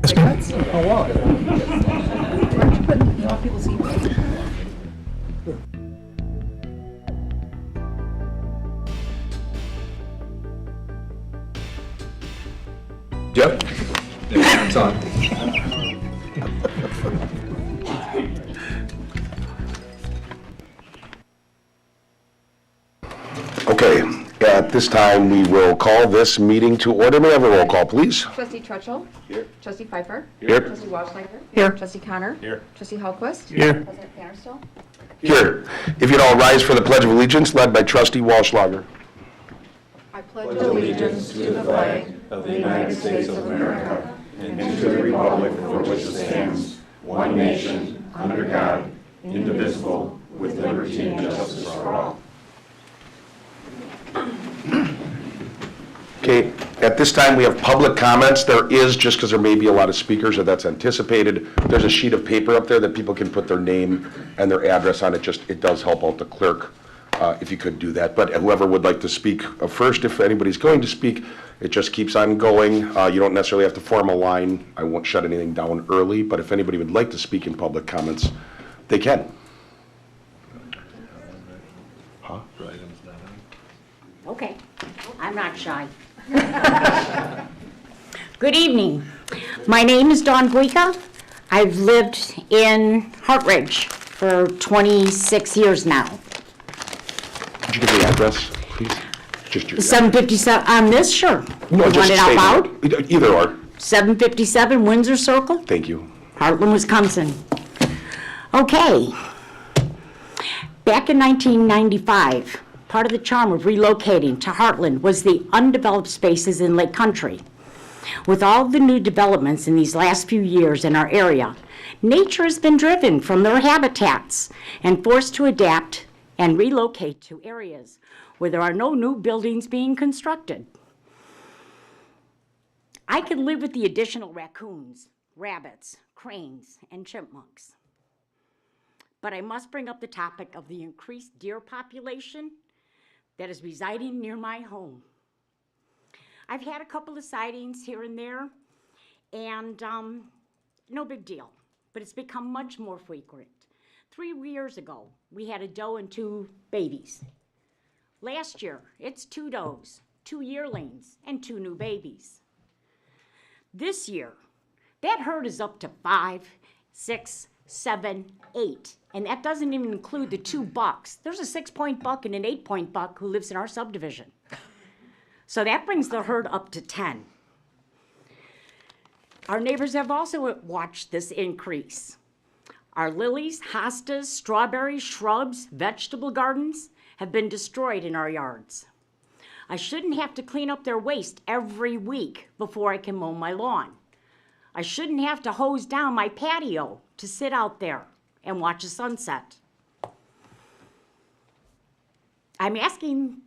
Yes, ma'am. Oh, wow. Why don't you put in all people's emails? Yep. It's on. Okay, at this time, we will call this meeting to order. May I have a roll call, please? Trustee Trutchell. Here. Trustee Pfeiffer. Here. Trustee Wallschlager. Here. Trustee Connor. Here. Trustee Hallquist. Here. President Vanderstel. Here. If you'd all rise for the Pledge of Allegiance, led by Trustee Wallschlager. I pledge allegiance to the flag of the United States of America and to the republic for which it stands, one nation, under God, indivisible, with liberty and justice for all. Okay, at this time, we have public comments. There is, just because there may be a lot of speakers, or that's anticipated, there's a sheet of paper up there that people can put their name and their address on it. It does help out the clerk if you could do that. But whoever would like to speak first, if anybody's going to speak, it just keeps on going. You don't necessarily have to form a line. I won't shut anything down early, but if anybody would like to speak in public comments, they can. Huh? Okay, I'm not shy. Good evening. My name is Dawn Guica. I've lived in Hartridge for 26 years now. Could you give the address, please? Just your 757, on this, sure. No, You just want it out say loud? it. Either or. 757 Windsor Circle, Thank you. Hartland, Wisconsin. Okay. Back in 1995, part of the charm of relocating to Heartland was the undeveloped spaces in Lake Country. With all the new developments in these last few years in our area, nature has been driven from their habitats and forced to adapt and relocate to areas where there are no new buildings being constructed. I can live with the additional raccoons, rabbits, cranes, and chipmunks. But I must bring up the topic of the increased deer population that is residing near my home. I've had a couple of sightings here and there, and no big deal, but it's become much more frequent. 3 years ago, we had a doe and 2 babies. Last year, it's 2 does, 2 yearlings, and 2 new babies. This year, that herd is up to 5, 6, 7, 8, and that doesn't even include the 2 bucks. There's a 6-point buck and an 8-point buck who lives in our subdivision. So that brings the herd up to 10. Our neighbors have also watched this increase. Our lilies, hostas, strawberries, shrubs, vegetable gardens have been destroyed in our yards. I shouldn't have to clean up their waste every week before I can mow my lawn. I shouldn't have to hose down my patio to sit out there and watch a sunset. I'm asking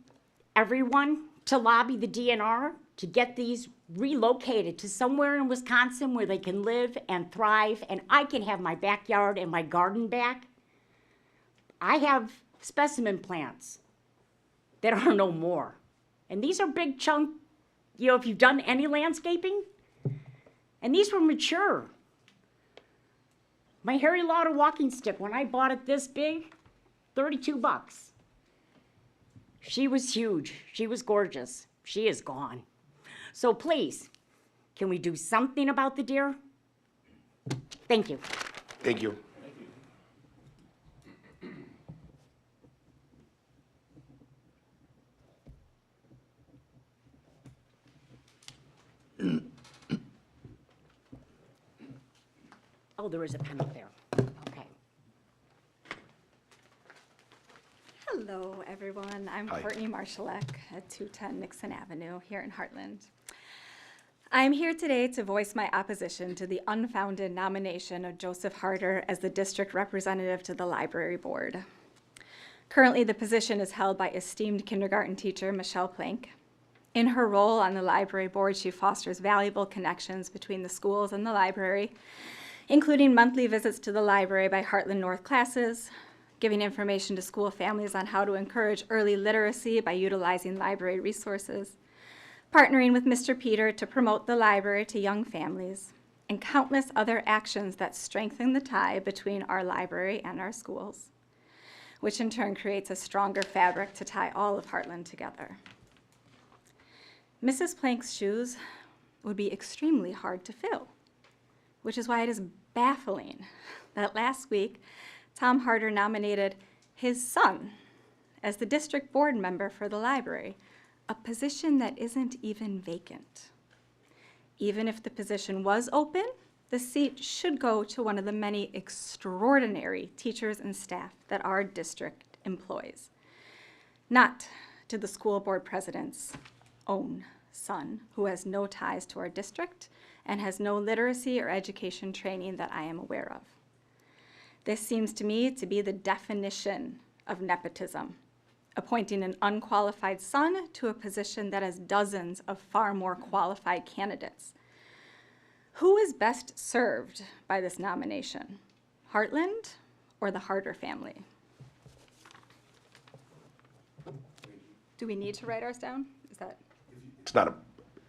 everyone to lobby the DNR to get these relocated to somewhere in Wisconsin where they can live and thrive, and I can have my backyard and my garden back. I have specimen plants that are no more. And these are big chunk, if you've done any landscaping, and these were mature. My Harry Lauder walking stick, when I bought it this big, 32 bucks. She was huge. She was gorgeous. She is gone. So please, can we do something about the deer? Thank you. Thank you. Oh, there is a pen up there. Okay. Hello, everyone. I'm Hi. Courtney Marshallek at 210 Nixon Avenue here in Heartland. I'm here today to voice my opposition to the unfounded nomination of Joseph Harder as the district representative to the library board. Currently, the position is held by esteemed kindergarten teacher Michelle Plank. In her role on the library board, she fosters valuable connections between the schools and the library, including monthly visits to the library by Heartland North classes, giving information to school families on how to encourage early literacy by utilizing library resources, partnering with Mr. Peter to promote the library to young families, and countless other actions that strengthen the tie between our library and our schools, which in turn creates a stronger fabric to tie all of Heartland together. Mrs. Plank's shoes would be extremely hard to fill, which is why it is baffling that last week Tom Harder nominated his son as the district board member for the library, a position that isn't even vacant. Even if the position was open, the seat should go to one of the many extraordinary teachers and staff that our district employs, not to the school board president's own son, who has no ties to our district and has no literacy or education training that I am aware of. This seems to me to be the definition of nepotism, appointing an unqualified son to a position that has dozens of far more qualified candidates. Who is best served by this nomination? Heartland or the Harder family? Do we need to write ours down? Is that? It's not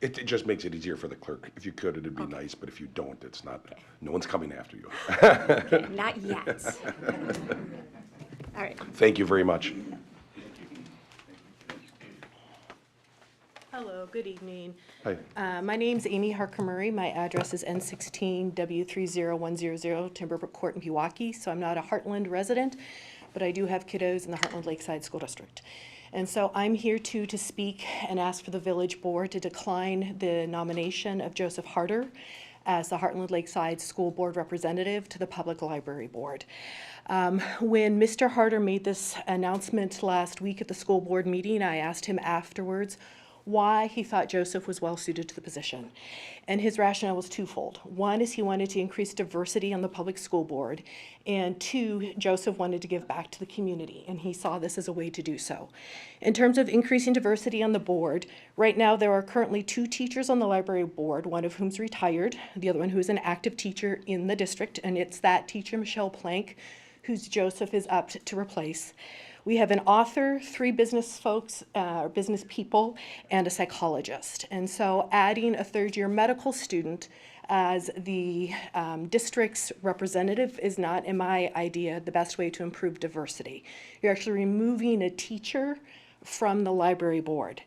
it just makes it easier for the clerk. If you could, it'd be nice, but if you don't, it's not, no one's coming after you. Okay, not yet. All right. Thank you very much. Hello, good evening. Hi. My name's Amy Harker-Murray. My address is N16 W30100 Timberbrook Court in Pewaukee. So I'm not a Heartland resident, but I do have kiddos in the Heartland Lakeside School District. And so I'm here to speak and ask for the village board to decline the nomination of Joseph Harder as the Heartland Lakeside School Board representative to the Public Library Board. When Mr. Harder made this announcement last week at the school board meeting, I asked him afterwards why he thought Joseph was well suited to the position. And his rationale was twofold. One is he wanted to increase diversity on the public school board, and two, Joseph wanted to give back to the community, and he saw this as a way to do so. In terms of increasing diversity on the board, right now there are currently 2 teachers on the library board, one of whom's retired, the other one who is an active teacher in the district, and it's that teacher, Michelle Plank, who's Joseph is up to replace. We have an author, 3 business folks, business people, and a psychologist. And so adding a third-year medical student as the district's representative is not, in my idea, the best way to improve diversity. You're actually removing a teacher from the library board.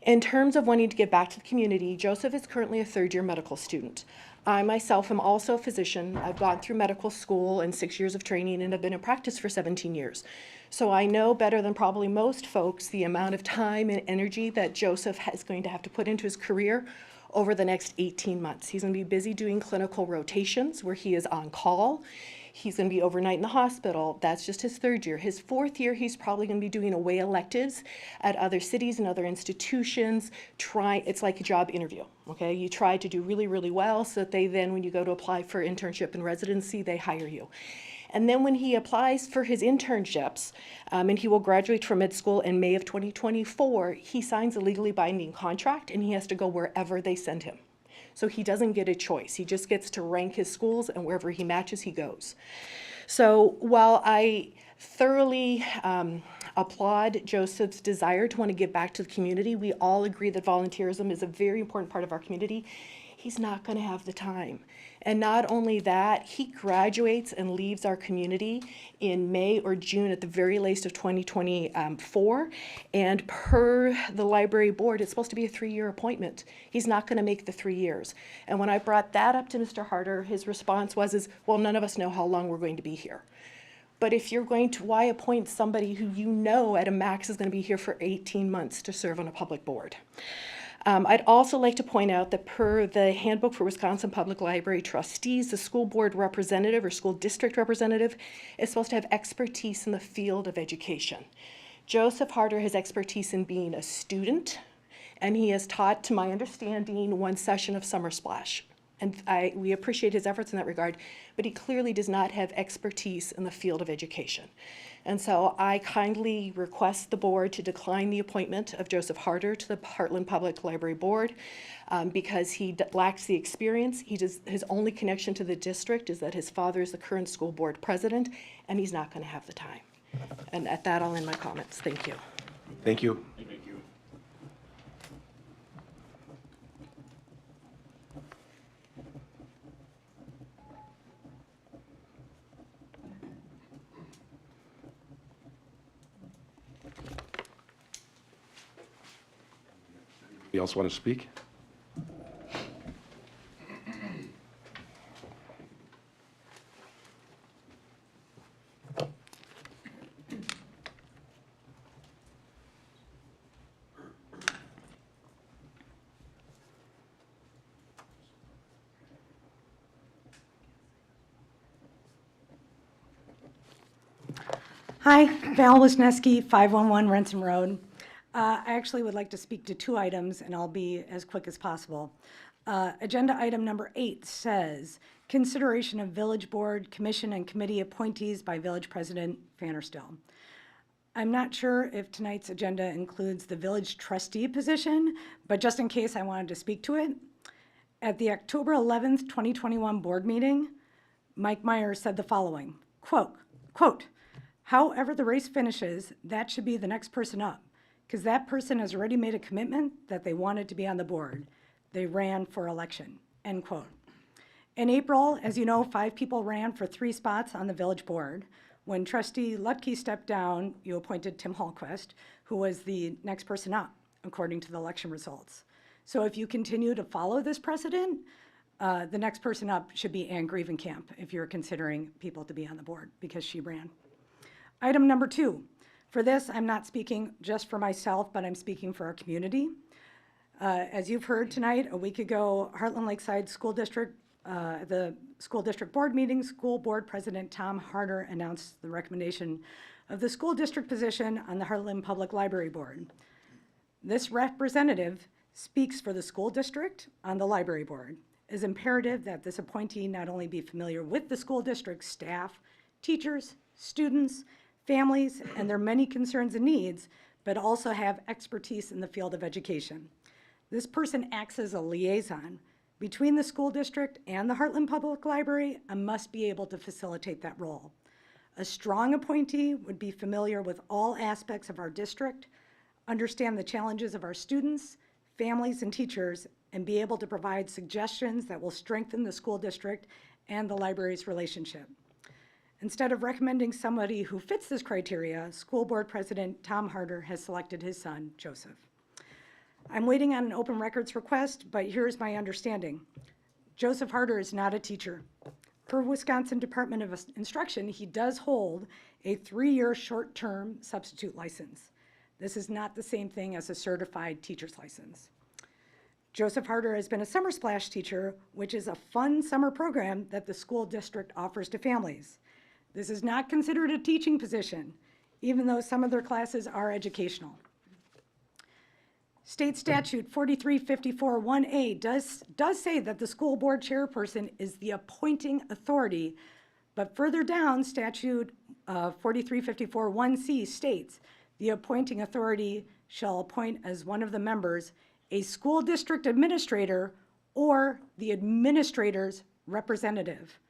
In terms of wanting to give back to the community, Joseph is currently a third-year medical student. I myself am also a physician. I've gone through medical school and 6 years of training and have been in practice for 17 years. So I know better than probably most folks the amount of time and energy that Joseph is going to have to put into his career over the next 18 months. He's going to be busy doing clinical rotations where he is on call. He's going to be overnight in the hospital. That's just his 3rd year. His 4th year, he's probably going to be doing away electives at other cities and other institutions. It's like a job interview, okay? You try to do really, really well so that they then, when you go to apply for internship and residency, they hire you. And then when he applies for his internships, and he will graduate from med school in May of 2024, he signs a legally binding contract and he has to go wherever they send him. So he doesn't get a choice. He just gets to rank his schools, and wherever he matches, he goes. So while I thoroughly applaud Joseph's desire to want to give back to the community, we all agree that volunteerism is a very important part of our community. He's not going to have the time. And not only that, he graduates and leaves our community in May or June at the very latest of 2024. And per the library board, it's supposed to be a 3-year appointment. He's not going to make the 3 years. And when I brought that up to Mr. Harder, his response was, well, none of us know how long we're going to be here. But if you're going to, why appoint somebody who you know at a max is going to be here for 18 months to serve on a public board? I'd also like to point out that per the Handbook for Wisconsin Public Library Trustees, the school board representative or school district representative is supposed to have expertise in the field of education. Joseph Harder has expertise in being a student, and he has taught, to my understanding, 1 session of Summer Splash. And we appreciate his efforts in that regard, but he clearly does not have expertise in the field of education. And so I kindly request the board to decline the appointment of Joseph Harder to the Heartland Public Library Board because he lacks the experience. His only connection to the district is that his father is the current school board president, and he's not going to have the time. And at that, I'll end my comments. Thank you. Thank you. Anybody else want to speak? Hi, Val Wisniewski, 511 Renton Road. I actually would like to speak to two items, and I'll be as quick as possible. Agenda item number 8 says, consideration of village board, commission, and committee appointees by village president Vanderstill. I'm not sure if tonight's agenda includes the village trustee position, but just in case, I wanted to speak to it. At the October 11th, 2021 board meeting, Mike Myers said the following, quote, however the race finishes, that should be the next person up, because that person has already made a commitment that they wanted to be on the board. They ran for election, end quote. In April, as you know, 5 people ran for 3 spots on the village board. When Trustee Lutke stepped down, you appointed Tim Hallquist, who was the next person up, according to the election results. So if you continue to follow this precedent, the next person up should be Ann Grievenkamp, if you're considering people to be on the board, because she ran. Item number 2. For this, I'm not speaking just for myself, but I'm speaking for our community. As you've heard tonight, a week ago, Heartland Lakeside School District, the school district board meeting, school board president Tom Harder announced the recommendation of the school district position on the Heartland Public Library Board. This representative speaks for the school district on the library board. It is imperative that this appointee not only be familiar with the school district staff, teachers, students, families, and their many concerns and needs, but also have expertise in the field of education. This person acts as a liaison between the school district and the Heartland Public Library and must be able to facilitate that role. A strong appointee would be familiar with all aspects of our district, understand the challenges of our students, families, and teachers, and be able to provide suggestions that will strengthen the school district and the library's relationship. Instead of recommending somebody who fits this criteria, School Board President Tom Harder has selected his son, Joseph. I'm waiting on an open records request, but here's my understanding. Joseph Harder is not a teacher. Per Wisconsin Department of Instruction, he does hold a 3-year short-term substitute license. This is not the same thing as a certified teacher's license. Joseph Harder has been a summer splash teacher, which is a fun summer program that the school district offers to families. This is not considered a teaching position, even though some of their classes are educational. State statute 4354-1A does say that the school board chairperson is the appointing authority, but further down, statute 4354-1C states the appointing authority shall appoint as one of the members a school district administrator or the administrator's representative.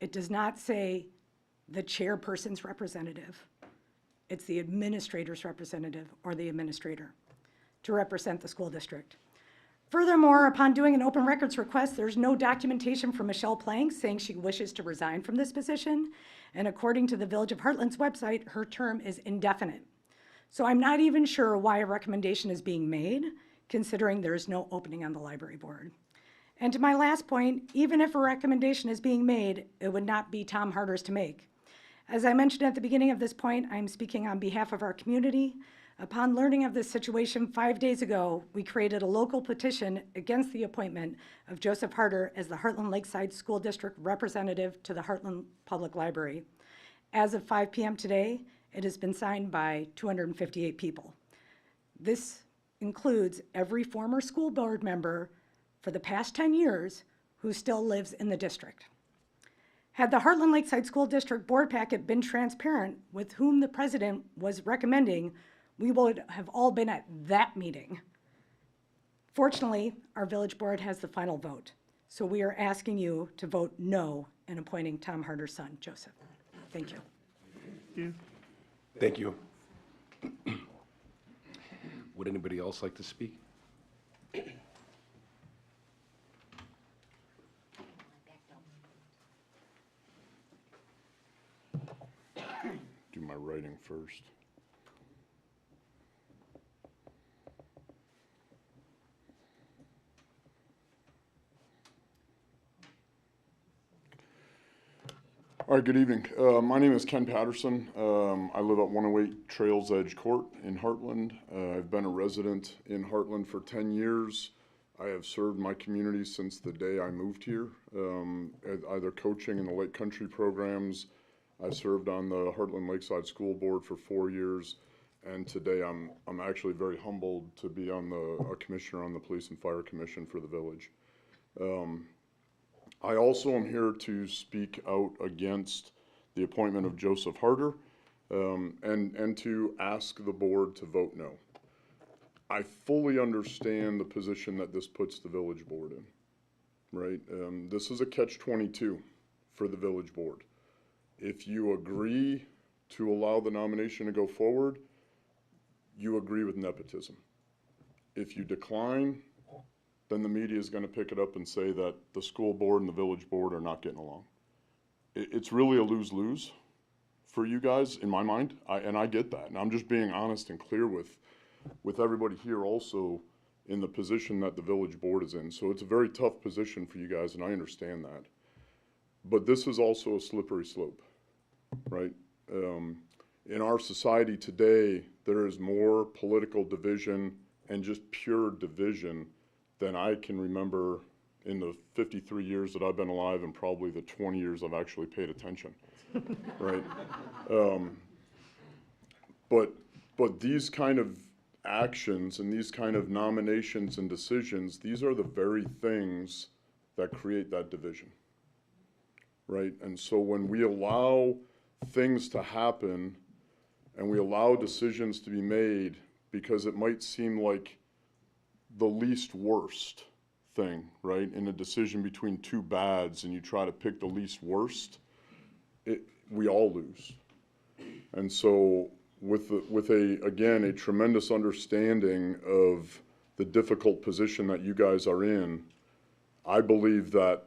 It does not say the chairperson's representative. It's the administrator's representative or the administrator to represent the school district. Furthermore, upon doing an open records request, there's no documentation from Michelle Plank saying she wishes to resign from this position. And according to the Village of Heartland's website, her term is indefinite. So I'm not even sure why a recommendation is being made, considering there is no opening on the library board. And to my last point, even if a recommendation is being made, it would not be Tom Harder's to make. As I mentioned at the beginning of this point, I'm speaking on behalf of our community. Upon learning of this situation 5 days ago, we created a local petition against the appointment of Joseph Harder as the Heartland Lakeside School District representative to the Heartland Public Library. As of 5 p.m. today, it has been signed by 258 people. This includes every former school board member for the past 10 years who still lives in the district. Had the Heartland Lakeside School District board packet been transparent with whom the president was recommending, we would have all been at that meeting. Fortunately, our village board has the final vote, so we are asking you to vote no in appointing Tom Harder's son, Joseph. Thank you. Thank you. Would anybody else like to speak? Do my writing first. All right, good evening. My name is Ken Patterson. I live at 108 Trails Edge Court in Heartland. I've been a resident in Heartland for 10 years. I have served my community since the day I moved here, either coaching in the Lake Country programs. I served on the Heartland Lakeside School Board for 4 years, and today I'm actually very humbled to be on a commissioner on the Police and Fire Commission for the village. I also am here to speak out against the appointment of Joseph Harder, and to ask the board to vote no. I fully understand the position that this puts the village board in, right? This is a catch-22 for the village board. If you agree to allow the nomination to go forward, you agree with nepotism. If you decline, then the media is going to pick it up and say that the school board and the village board are not getting along. It's really a lose-lose for you guys, in my mind, and I get that. And I'm just being honest and clear with everybody here also in the position that the village board is in. So it's a very tough position for you guys, and I understand that. But this is also a slippery slope, right? In our society today, there is more political division and just pure division than I can remember in the 53 years that I've been alive, and probably the 20 years I've actually paid attention, right? But these kind of actions and these kind of nominations and decisions, these are the very things that create that division, right? And so when we allow things to happen and we allow decisions to be made because it might seem like the least worst thing, right? In a decision between two bads and you try to pick the least worst, we all lose. And so with a tremendous understanding of the difficult position that you guys are in, I believe that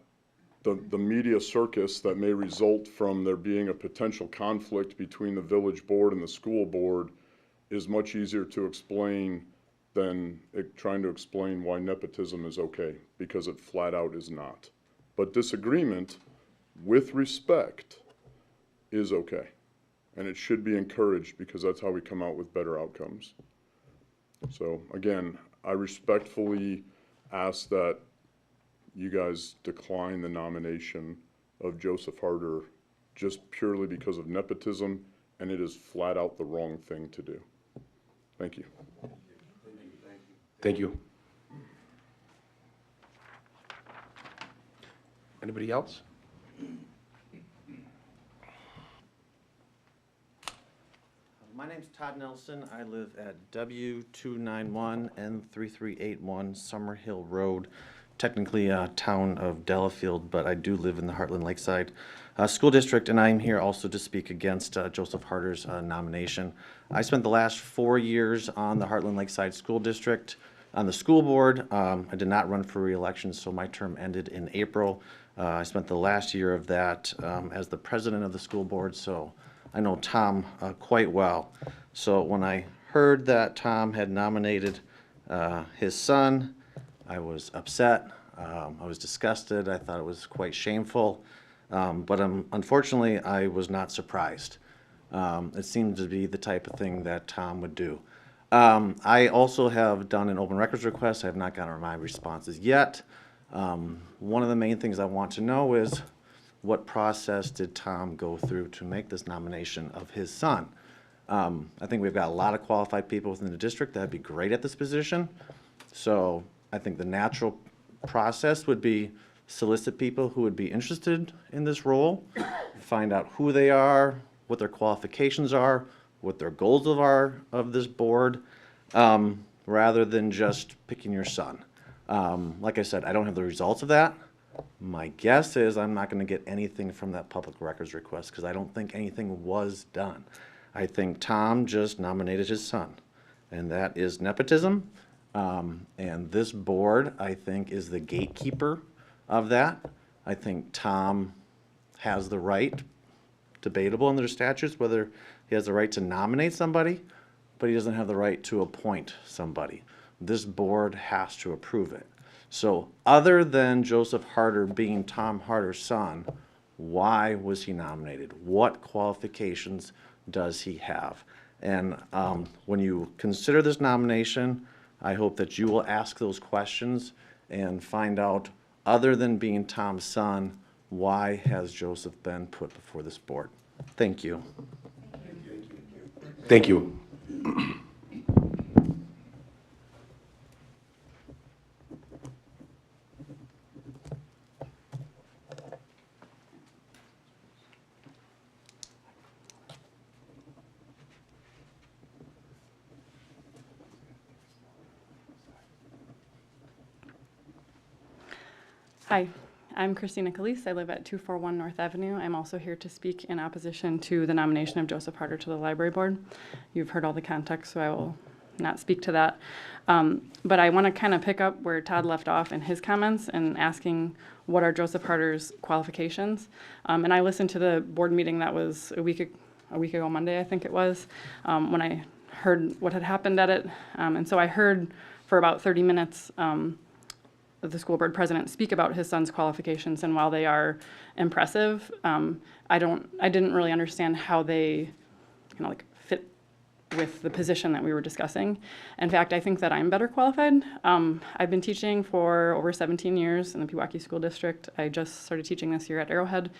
the media circus that may result from there being a potential conflict between the village board and the school board is much easier to explain than trying to explain why nepotism is okay, because it flat out is not. But disagreement with respect is okay. And it should be encouraged, because that's how we come out with better outcomes. So again, I respectfully ask that you guys decline the nomination of Joseph Harder just purely because of nepotism, and it is flat out the wrong thing to do. Thank you. Thank you. Anybody else? My name's Todd Nelson. I live at W291 N3381 Summer Hill Road, technically a town of Delafield, but I do live in the Heartland Lakeside School District, and I'm here also to speak against Joseph Harder's nomination. I spent the last 4 years on the Heartland Lakeside School District on the school board. I did not run for re-election, so my term ended in April. I spent the last year of that as the president of the school board, so I know Tom quite well. So when I heard that Tom had nominated his son, I was upset. I was disgusted. I thought it was quite shameful. But unfortunately, I was not surprised. It seemed to be the type of thing that Tom would do. I also have done an open records request. I have not gotten my responses yet. One of the main things I want to know is, what process did Tom go through to make this nomination of his son? I think we've got a lot of qualified people within the district that would be great at this position. So I think the natural process would be solicit people who would be interested in this role, find out who they are, what their qualifications are, what their goals are of this board, rather than just picking your son. Like I said, I don't have the results of that. My guess is I'm not going to get anything from that public records request, because I don't think anything was done. I think Tom just nominated his son, and that is nepotism. And this board, I think, is the gatekeeper of that. I think Tom has the right, debatable under the statutes, whether he has the right to nominate somebody, but he doesn't have the right to appoint somebody. This board has to approve it. So other than Joseph Harder being Tom Harder's son, Why was he nominated? What qualifications does he have? And when you consider this nomination, I hope that you will ask those questions and find out, other than being Tom's son, why has Joseph been put before this board? Thank you. Thank you. Hi, I'm Christina Calise. I live at 241 North Avenue. I'm also here to speak in opposition to the nomination of Joseph Harder to the library board. You've heard all the context, so I will not speak to that. But I want to kind of pick up where Todd left off in his comments and asking what are Joseph Harder's qualifications. And I listened to the board meeting that was a week ago Monday, I think it was, when I heard what had happened at it. And so I heard for about 30 minutes the school board president speak about his son's qualifications, and while they are impressive, I didn't really understand how they like fit with the position that we were discussing. In fact, I think that I'm better qualified. I've been teaching for over 17 years in the Pewaukee School District. I just started teaching this year at Arrowhead.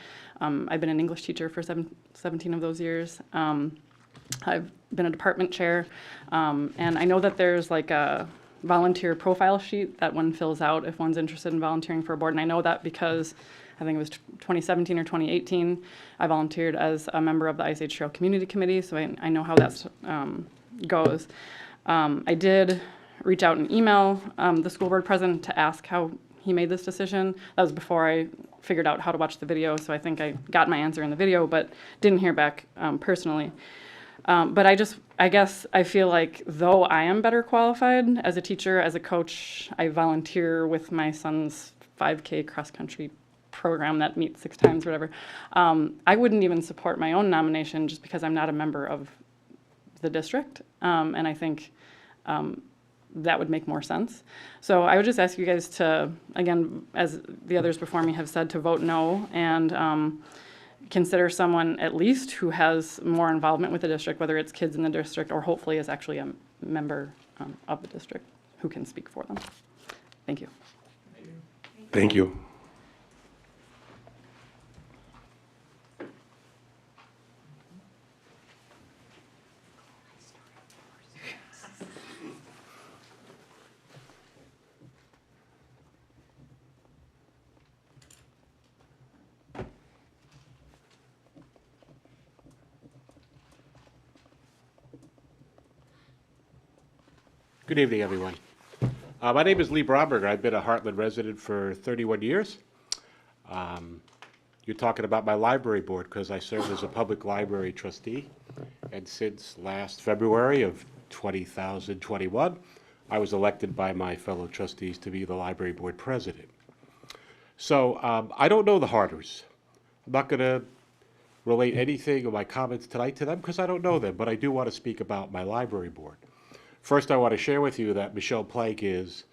I've been an English teacher for 17 of those years. I've been a department chair, and I know that there's like a volunteer profile sheet that one fills out if one's interested in volunteering for a board. And I know that because I think it was 2017 or 2018, I volunteered as a member of the Ice Age Trail Community Committee, so I know how that goes. I did reach out and email the school board president to ask how he made this decision. That was before I figured out how to watch the video, so I think I got my answer in the video, but didn't hear back personally. But I guess I feel like though I am better qualified as a teacher, as a coach, I volunteer with my son's 5K cross-country program that meets 6 times or whatever. I wouldn't even support my own nomination just because I'm not a member of the district. And I think that would make more sense. So I would just ask you guys to, again, as the others before me have said, to vote no and consider someone at least who has more involvement with the district, whether it's kids in the district or hopefully is actually a member of the district who can speak for them. Thank you. Thank you. Good evening, everyone. My name is Lee Bromberger. I've been a Heartland resident for 31 years. You're talking about my library board because I serve as a public library trustee. And since last February of 2021, I was elected by my fellow trustees to be the library board president. So I don't know the Harders. I'm not going to relate anything of my comments tonight to them because I don't know them, but I do want to speak about my library board. First, I want to share with you that Michelle Plank is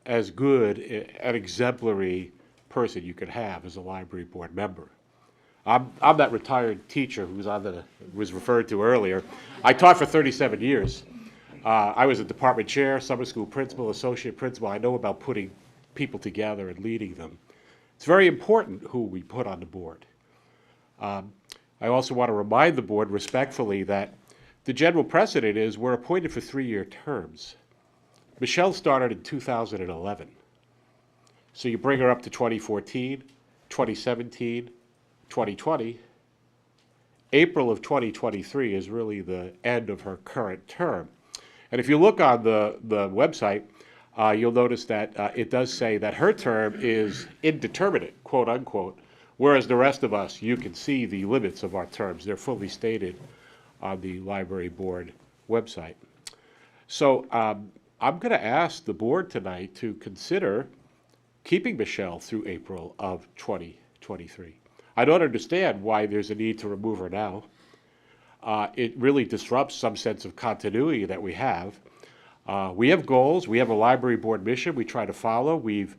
as good an exemplary person you could have as a library board member. I'm that retired teacher was referred to earlier. I taught for 37 years. I was a department chair, summer school principal, associate principal. I know about putting people together and leading them. It's very important who we put on the board. I also want to remind the board respectfully that the general precedent is we're appointed for 3-year terms. Michelle started in 2011. So you bring her up to 2014, 2017, 2020. April of 2023 is really the end of her current term. And if you look on the website, you'll notice that it does say that her term is indeterminate, quote unquote, whereas the rest of us, you can see the limits of our terms. They're fully stated on the library board website. So I'm going to ask the board tonight to consider keeping Michelle through April of 2023. I don't understand why there's a need to remove her now. It really disrupts some sense of continuity that we have. We have goals. We have a library board mission we try to follow. We've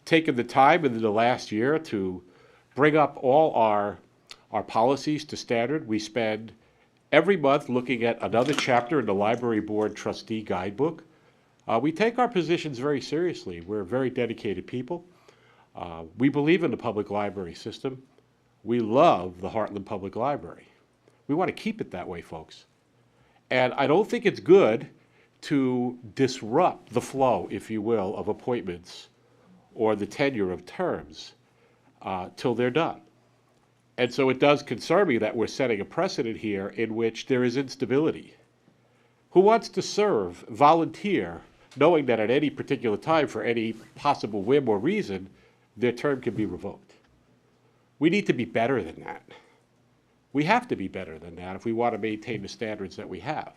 taken the time in the last year to bring up all our policies to standard. We spend every month looking at another chapter in the library board trustee guidebook. We take our positions very seriously. We're very dedicated people. We believe in the public library system. We love the Heartland Public Library. We want to keep it that way, folks. And I don't think it's good to disrupt the flow, if you will, of appointments or the tenure of terms till they're done. And so it does concern me that we're setting a precedent here in which there is instability. Who wants to serve, volunteer, knowing that at any particular time, for any possible whim or reason, their term can be revoked? We need to be better than that. We have to be better than that if we want to maintain the standards that we have.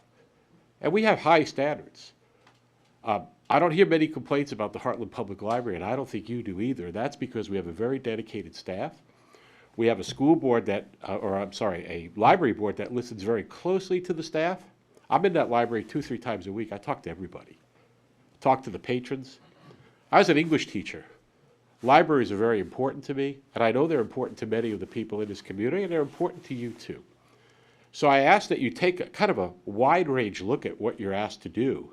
And we have high standards. I don't hear many complaints about the Heartland Public Library, and I don't think you do either. That's because we have a very dedicated staff. We have a school board that, a library board that listens very closely to the staff. I'm in that library 2-3 times a week. I talk to everybody. Talk to the patrons. I was an English teacher. Libraries are very important to me, and I know they're important to many of the people in this community, and they're important to you too. So I ask that you take a kind of a wide range look at what you're asked to do,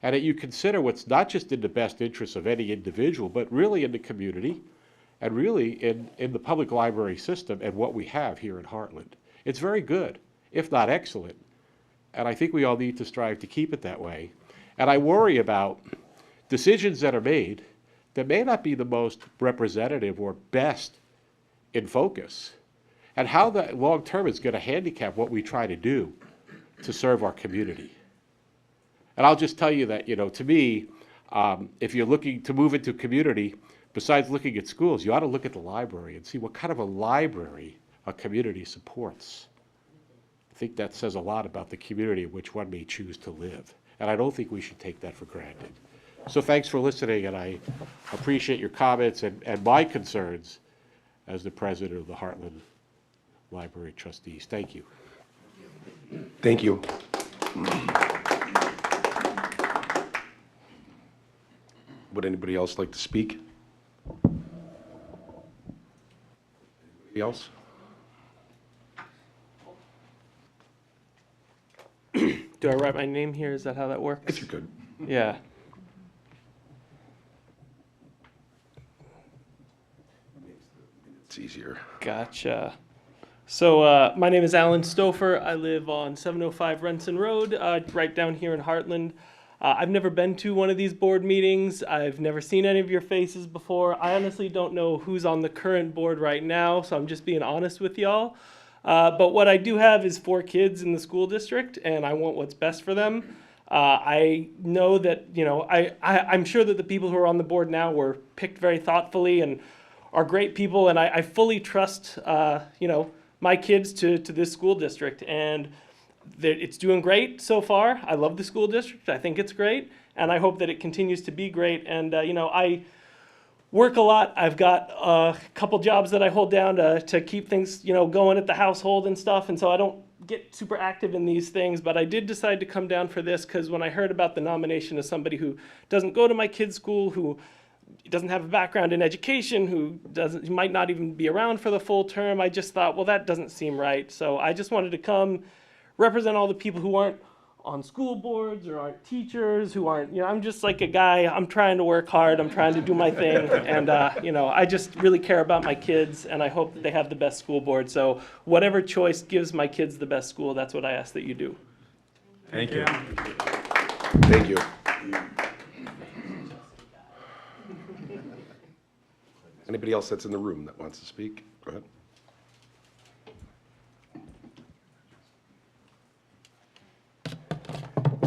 and that you consider what's not just in the best interest of any individual, but really in the community, and really in the public library system and what we have here in Heartland. It's very good, if not excellent, and I think we all need to strive to keep it that way. And I worry about decisions that are made that may not be the most representative or best in focus, and how that long term is going to handicap what we try to do to serve our community. And I'll just tell you that, to me, if you're looking to move into community, besides looking at schools, you ought to look at the library and see what kind of a library a community supports. I think that says a lot about the community in which one may choose to live. And I don't think we should take that for granted. So thanks for listening, and I appreciate your comments and my concerns as the president of the Heartland Library Trustees. Thank you. Thank you. Would anybody else like to speak? Anybody else? Do I write my name here? Is that how that works? If you could. Yeah. It's easier. Gotcha. So my name is Alan Stouffer. I live on 705 Renton Road, right down here in Heartland. I've never been to one of these board meetings. I've never seen any of your faces before. I honestly don't know who's on the current board right now, so I'm just being honest with y'all. But what I do have is 4 kids in the school district, and I want what's best for them. I know that, I'm sure that the people who are on the board now were picked very thoughtfully and are great people, and I fully trust, my kids to this school district. And it's doing great so far. I love the school district. I think it's great, and I hope that it continues to be great. And, I work a lot. I've got a couple jobs that I hold down to keep things, going at the household and stuff. And so I don't get super active in these things, but I did decide to come down for this because when I heard about the nomination of somebody who doesn't go to my kid's school, who doesn't have a background in education, who might not even be around for the full term, I just thought, well, that doesn't seem right. So I just wanted to come represent all the people who aren't on school boards or aren't teachers, who aren't, I'm just like a guy. I'm trying to work hard. I'm trying to do my thing. And, I just really care about my kids, and I hope that they have the best school board. So whatever choice gives my kids the best school, that's what I ask that you do. Thank you. Thank you. Anybody else that's in the room that wants to speak? Go ahead.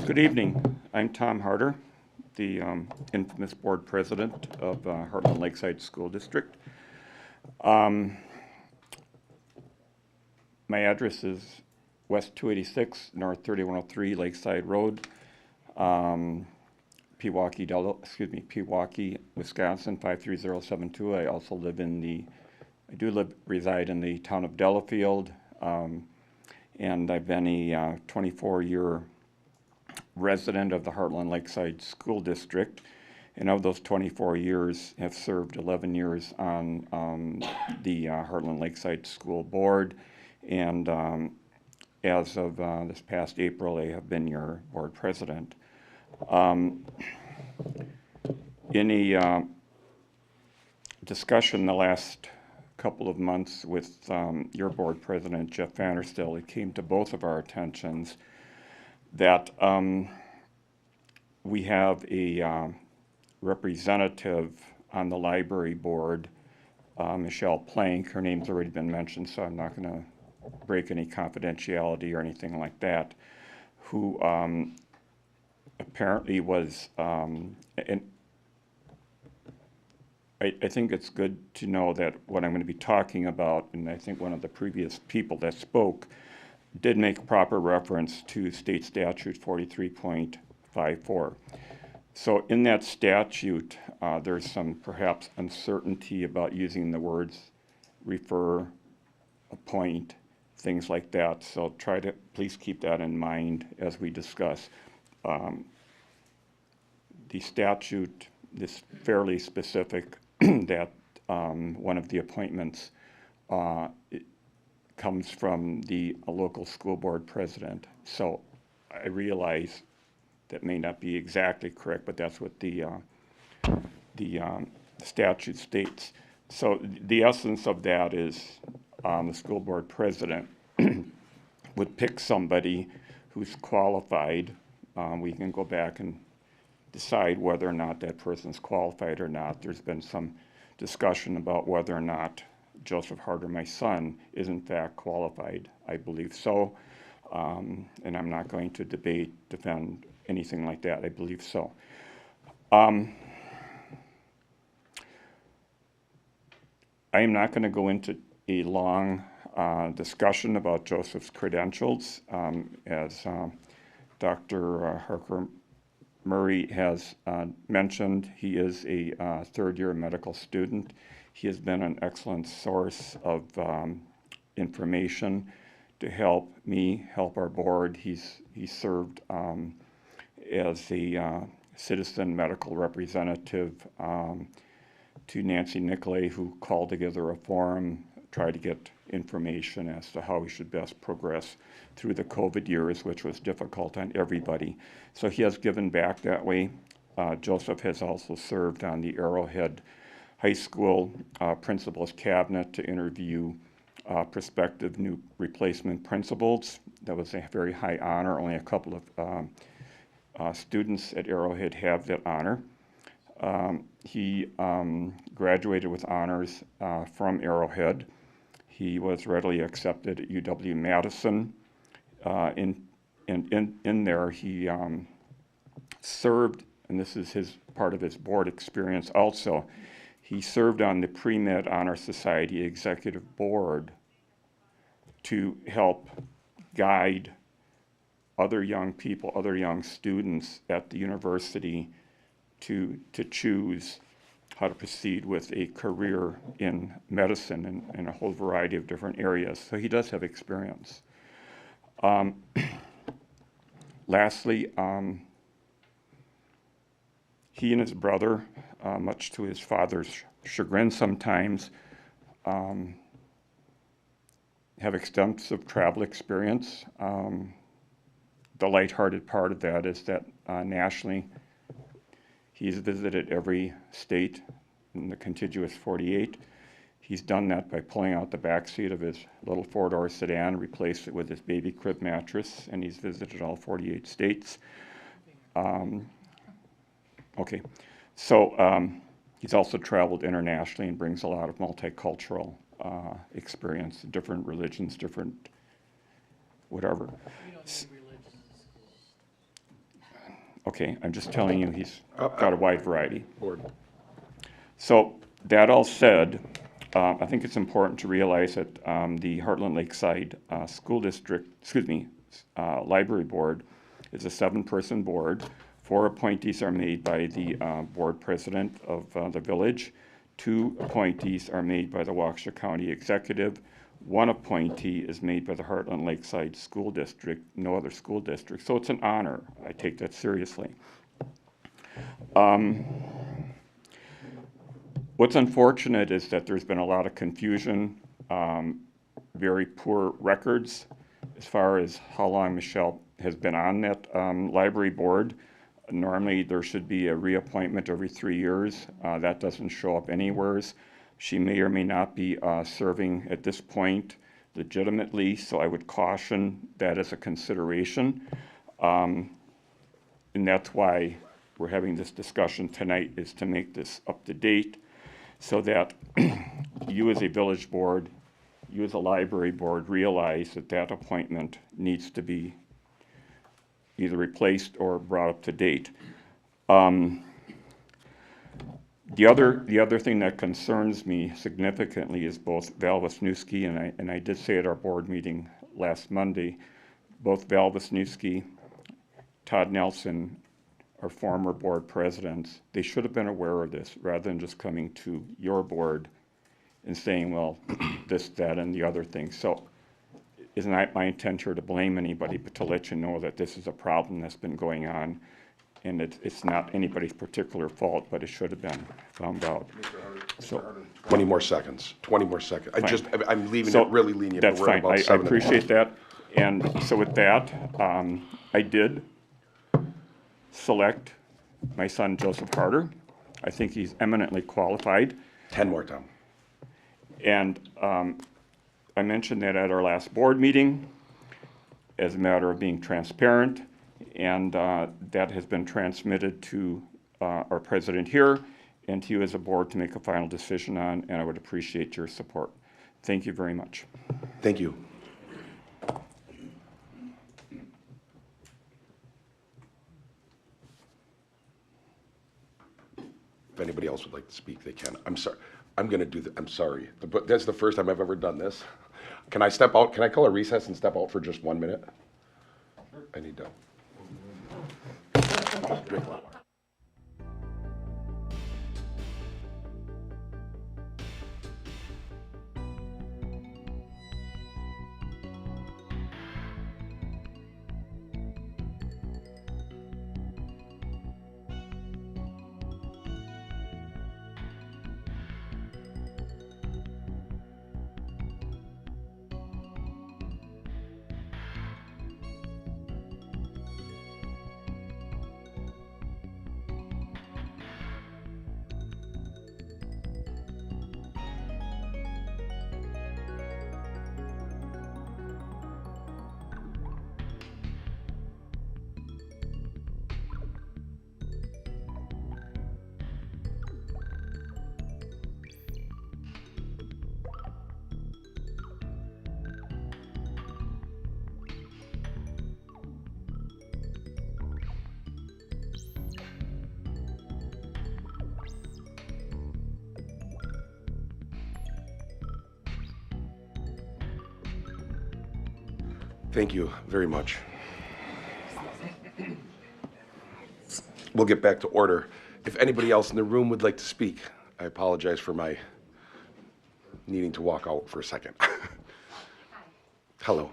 Good evening. I'm Tom Harder, the infamous board president of Heartland Lakeside School District. My address is West 286, North 3103, Lakeside Road, Pewaukee, Wisconsin 53072. I also reside in the town of Delafield, and I've been a 24-year resident of the Heartland Lakeside School District, And of those 24 years, have served 11 years on the Heartland Lakeside School Board. And as of this past April, I have been your board president. In a discussion the last couple of months with your board president, Jeff Vanderstill, it came to both of our attentions that we have a representative on the library board, Michelle Plank. Her name's already been mentioned, so I'm not going to break any confidentiality or anything like that, who apparently was, and I think it's good to know that what I'm going to be talking about, and I think one of the previous people that spoke did make proper reference to state statute 43.54. So in that statute, there's some perhaps uncertainty about using the words refer, appoint, things like that. So try to please keep that in mind as we discuss. The statute is fairly specific that one of the appointments it comes from the local school board president. So I realize that may not be exactly correct, but that's what the statute states. So the essence of that is the school board president would pick somebody who's qualified. We can go back and decide whether or not that person's qualified or not. There's been some discussion about whether or not Joseph Harder, my son, is in fact qualified. I believe so, and I'm not going to defend anything like that. I believe so. I am not going to go into a long discussion about Joseph's credentials. As Dr. Harker Murray has mentioned, he is a third-year medical student. He has been an excellent source of information to help me, help our board. He served as a citizen medical representative to Nancy Nicolay, who called together a forum, tried to get information as to how we should best progress through the COVID years, which was difficult on everybody. So he has given back that way. Joseph has also served on the Arrowhead High School Principals Cabinet to interview prospective new replacement principals. That was a very high honor. Only a couple of students at Arrowhead have that honor. He graduated with honors from Arrowhead. He was readily accepted at UW-Madison. In there, he served, and this is part of his board experience also, he served on the Pre-Med Honor Society Executive Board to help guide other young people, other young students at the university to choose how to proceed with a career in medicine in a whole variety of different areas. So he does have experience. Lastly, he and his brother, much to his father's chagrin sometimes, have extensive travel experience. The lighthearted part of that is that nationally, he's visited every state in the contiguous 48. He's done that by pulling out the back seat of his little four-door sedan, replaced it with his baby crib mattress, and he's visited all 48 states. Okay, so he's also traveled internationally and brings a lot of multicultural experience, different religions, different whatever. Okay, I'm just telling you he's got a wide variety. So that all said, I think it's important to realize that the Heartland Lakeside School District, Library Board is a 7-person board. 4 appointees are made by the board president of the village. 2 appointees are made by the Wallschlager County Executive. 1 appointee is made by the Heartland Lakeside School District, no other school district. So it's an honor. I take that seriously. What's unfortunate is that there's been a lot of confusion, very poor records as far as how long Michelle has been on that library board. Normally, there should be a reappointment every 3 years. That doesn't show up anywhere. She may or may not be serving at this point legitimately, so I would caution that as a consideration. And that's why we're having this discussion tonight, is to make this up to date so that you as a village board, you as a library board realize that that appointment needs to be either replaced or brought up to date. The other thing that concerns me significantly is both Val Wisniewski, and I did say at our board meeting last Monday, both Val Wisniewski, Todd Nelson, our former board presidents, they should have been aware of this rather than just coming to your board and saying, well, this, that, and the other thing. So it's not my intent here to blame anybody, but to let you know that this is a problem that's been going on, and it's not anybody's particular fault, but it should have been found out. So 20 more seconds, 20 more seconds. I'm leaving So it really lenient. That's but we're at fine. about I 7 o'clock. appreciate that. And so with that, I did select my son, Joseph Harder. I think he's eminently qualified. 10 more, Tom. And I mentioned that at our last board meeting as a matter of being transparent, and that has been transmitted to our president here and to you as a board to make a final decision on, and I would appreciate your support. Thank you very much. Thank you. If anybody else would like to speak, they can. I'm sorry. I'm going to do that. I'm sorry. But that's the first time I've ever done this. Can I step out? Can I call a recess and step out for just 1 minute? I need to drink water. Thank you very much. We'll get back to order. If anybody else in the room would like to speak, I apologize for my needing to walk out for a second. Hello.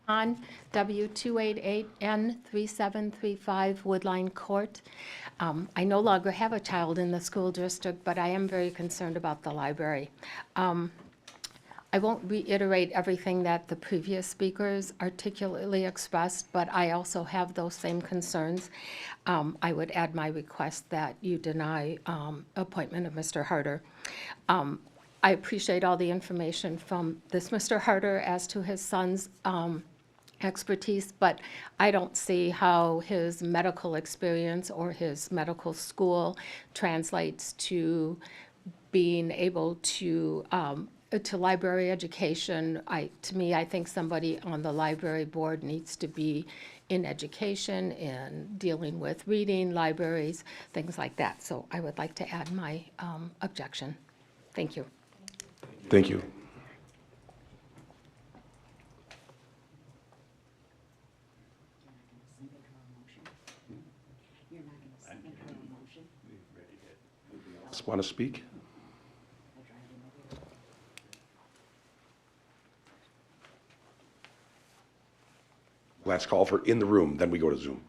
On W288N3735 Woodline Court. I no longer have a child in the school district, but I am very concerned about the library. I won't reiterate everything that the previous speakers articulately expressed, but I also have those same concerns. I would add my request that you deny appointment of Mr. Harder. I appreciate all the information from this Mr. Harder as to his son's expertise, but I don't see how his medical experience or his medical school translates to being able to library education. To me, I think somebody on the library board needs to be in education and dealing with reading, libraries, things like that. So I would like to add my objection. Thank you. Thank you. Want to speak? Last call for in the room, then we go to Zoom.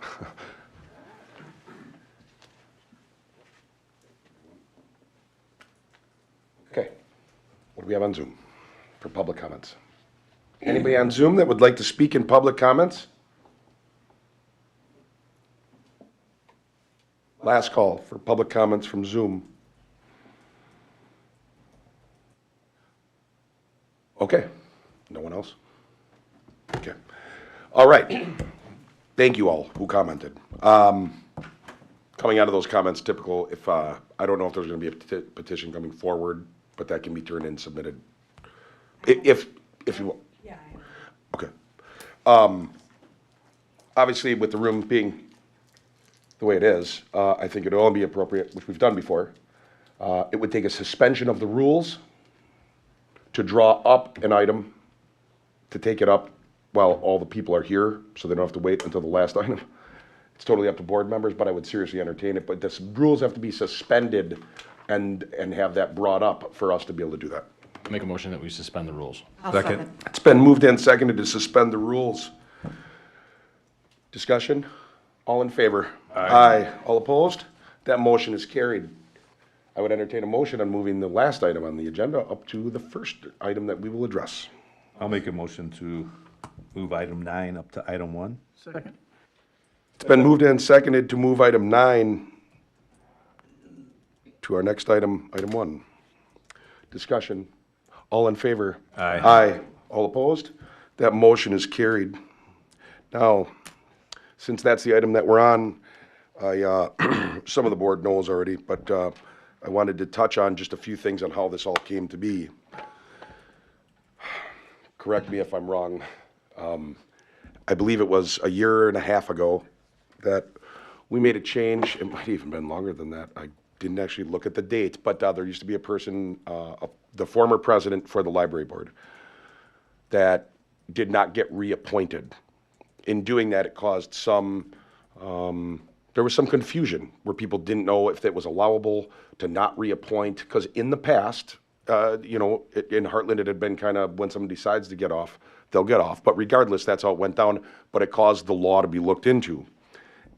have on Zoom for public comments? Anybody on Zoom that would like to speak in public comments? Last call for public comments from Zoom. Okay, no one else? Okay, all right. Thank you all who commented. Coming out of those comments, typical, if, I don't know if there's gonna be a petition coming forward, but that can be turned in and submitted. If you will. Yeah. Okay. Obviously, with the room being the way it is, I think it'd only be appropriate, which we've done before, it would take a suspension of the rules to draw up an item, to take it up while all the people are here, so they don't have to wait until the last item. It's totally up to board members, but I would seriously entertain it. But the rules have to be suspended and have that brought up for us to be able to do that. Make a motion that we suspend the rules. Second. It's been moved and seconded to suspend the rules. Discussion? All in favor? Aye. All opposed? That motion is carried. I would entertain a motion on moving the last item on the agenda up to the first item that we will address. I'll make a motion to move item 9 up to item 1. Second. It's been moved and seconded to move item 9 to our next item, item 1. Discussion. All in favor? Aye. Aye. All opposed? That motion is carried. Now, since that's the item that we're on, some of the board knows already, but I wanted to touch on just a few things on how this all came to be. Correct me if I'm wrong. I believe it was a year and a half ago that we made a change. It might have even been longer than that. I didn't actually look at the date, but there used to be a person, the former president for the library board, that did not get reappointed. In doing that, it caused some, there was some confusion where people didn't know if it was allowable to not reappoint, because in the past, in Heartland, it had been kind of when someone decides to get off, they'll get off. But regardless, that's how it went down, but it caused the law to be looked into.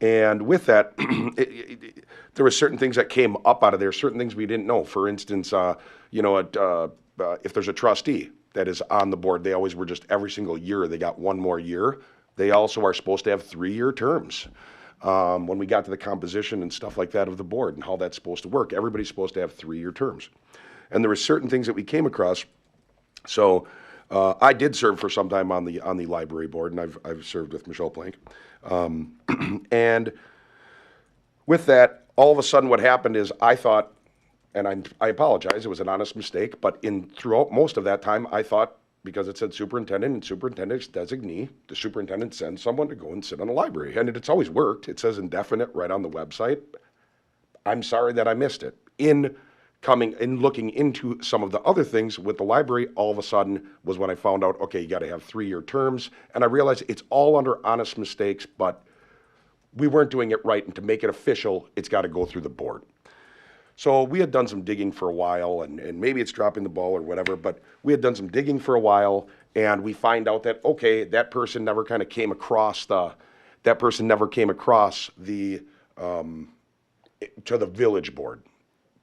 And with that, there were certain things that came up out of there, certain things we didn't know. For instance, if there's a trustee that is on the board, they always were just every single year, they got one more year. They also are supposed to have 3-year terms. When we got to the composition and stuff like that of the board and how that's supposed to work, everybody's supposed to have 3-year terms. And there were certain things that we came across. So I did serve for some time on the library board, and I've served with Michelle Plank. And with that, all of a sudden what happened is I thought, and I apologize, it was an honest mistake, but throughout most of that time, I thought, because it said superintendent and superintendent's designee, the superintendent sends someone to go and sit on the library. And it's always worked. It says indefinite right on the website. I'm sorry that I missed it. In looking into some of the other things with the library, all of a sudden was when I found out, okay, you got to have 3-year terms. And I realized it's all under honest mistakes, but we weren't doing it right. And to make it official, it's got to go through the board. So we had done some digging for a while, and maybe it's dropping the ball or whatever, but we had done some digging for a while, and we find out that, okay, that person never kind of came across to the village board.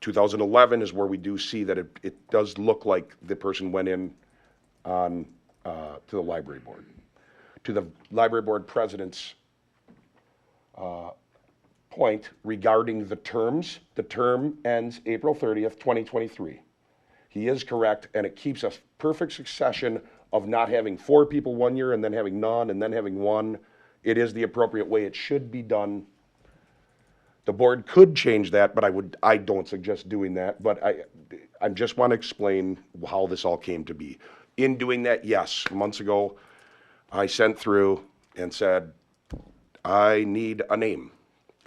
2011 is where we do see that it does look like the person went in on to the library board. To the library board president's point regarding the terms, the term ends April 30th, 2023. He is correct, and it keeps a perfect succession of not having 4 people 1 year and then having none and then having 1. It is the appropriate way it should be done. The board could change that, but I don't suggest doing that, but I just want to explain how this all came to be. In doing that, yes, months ago, I sent through and said, I need a name.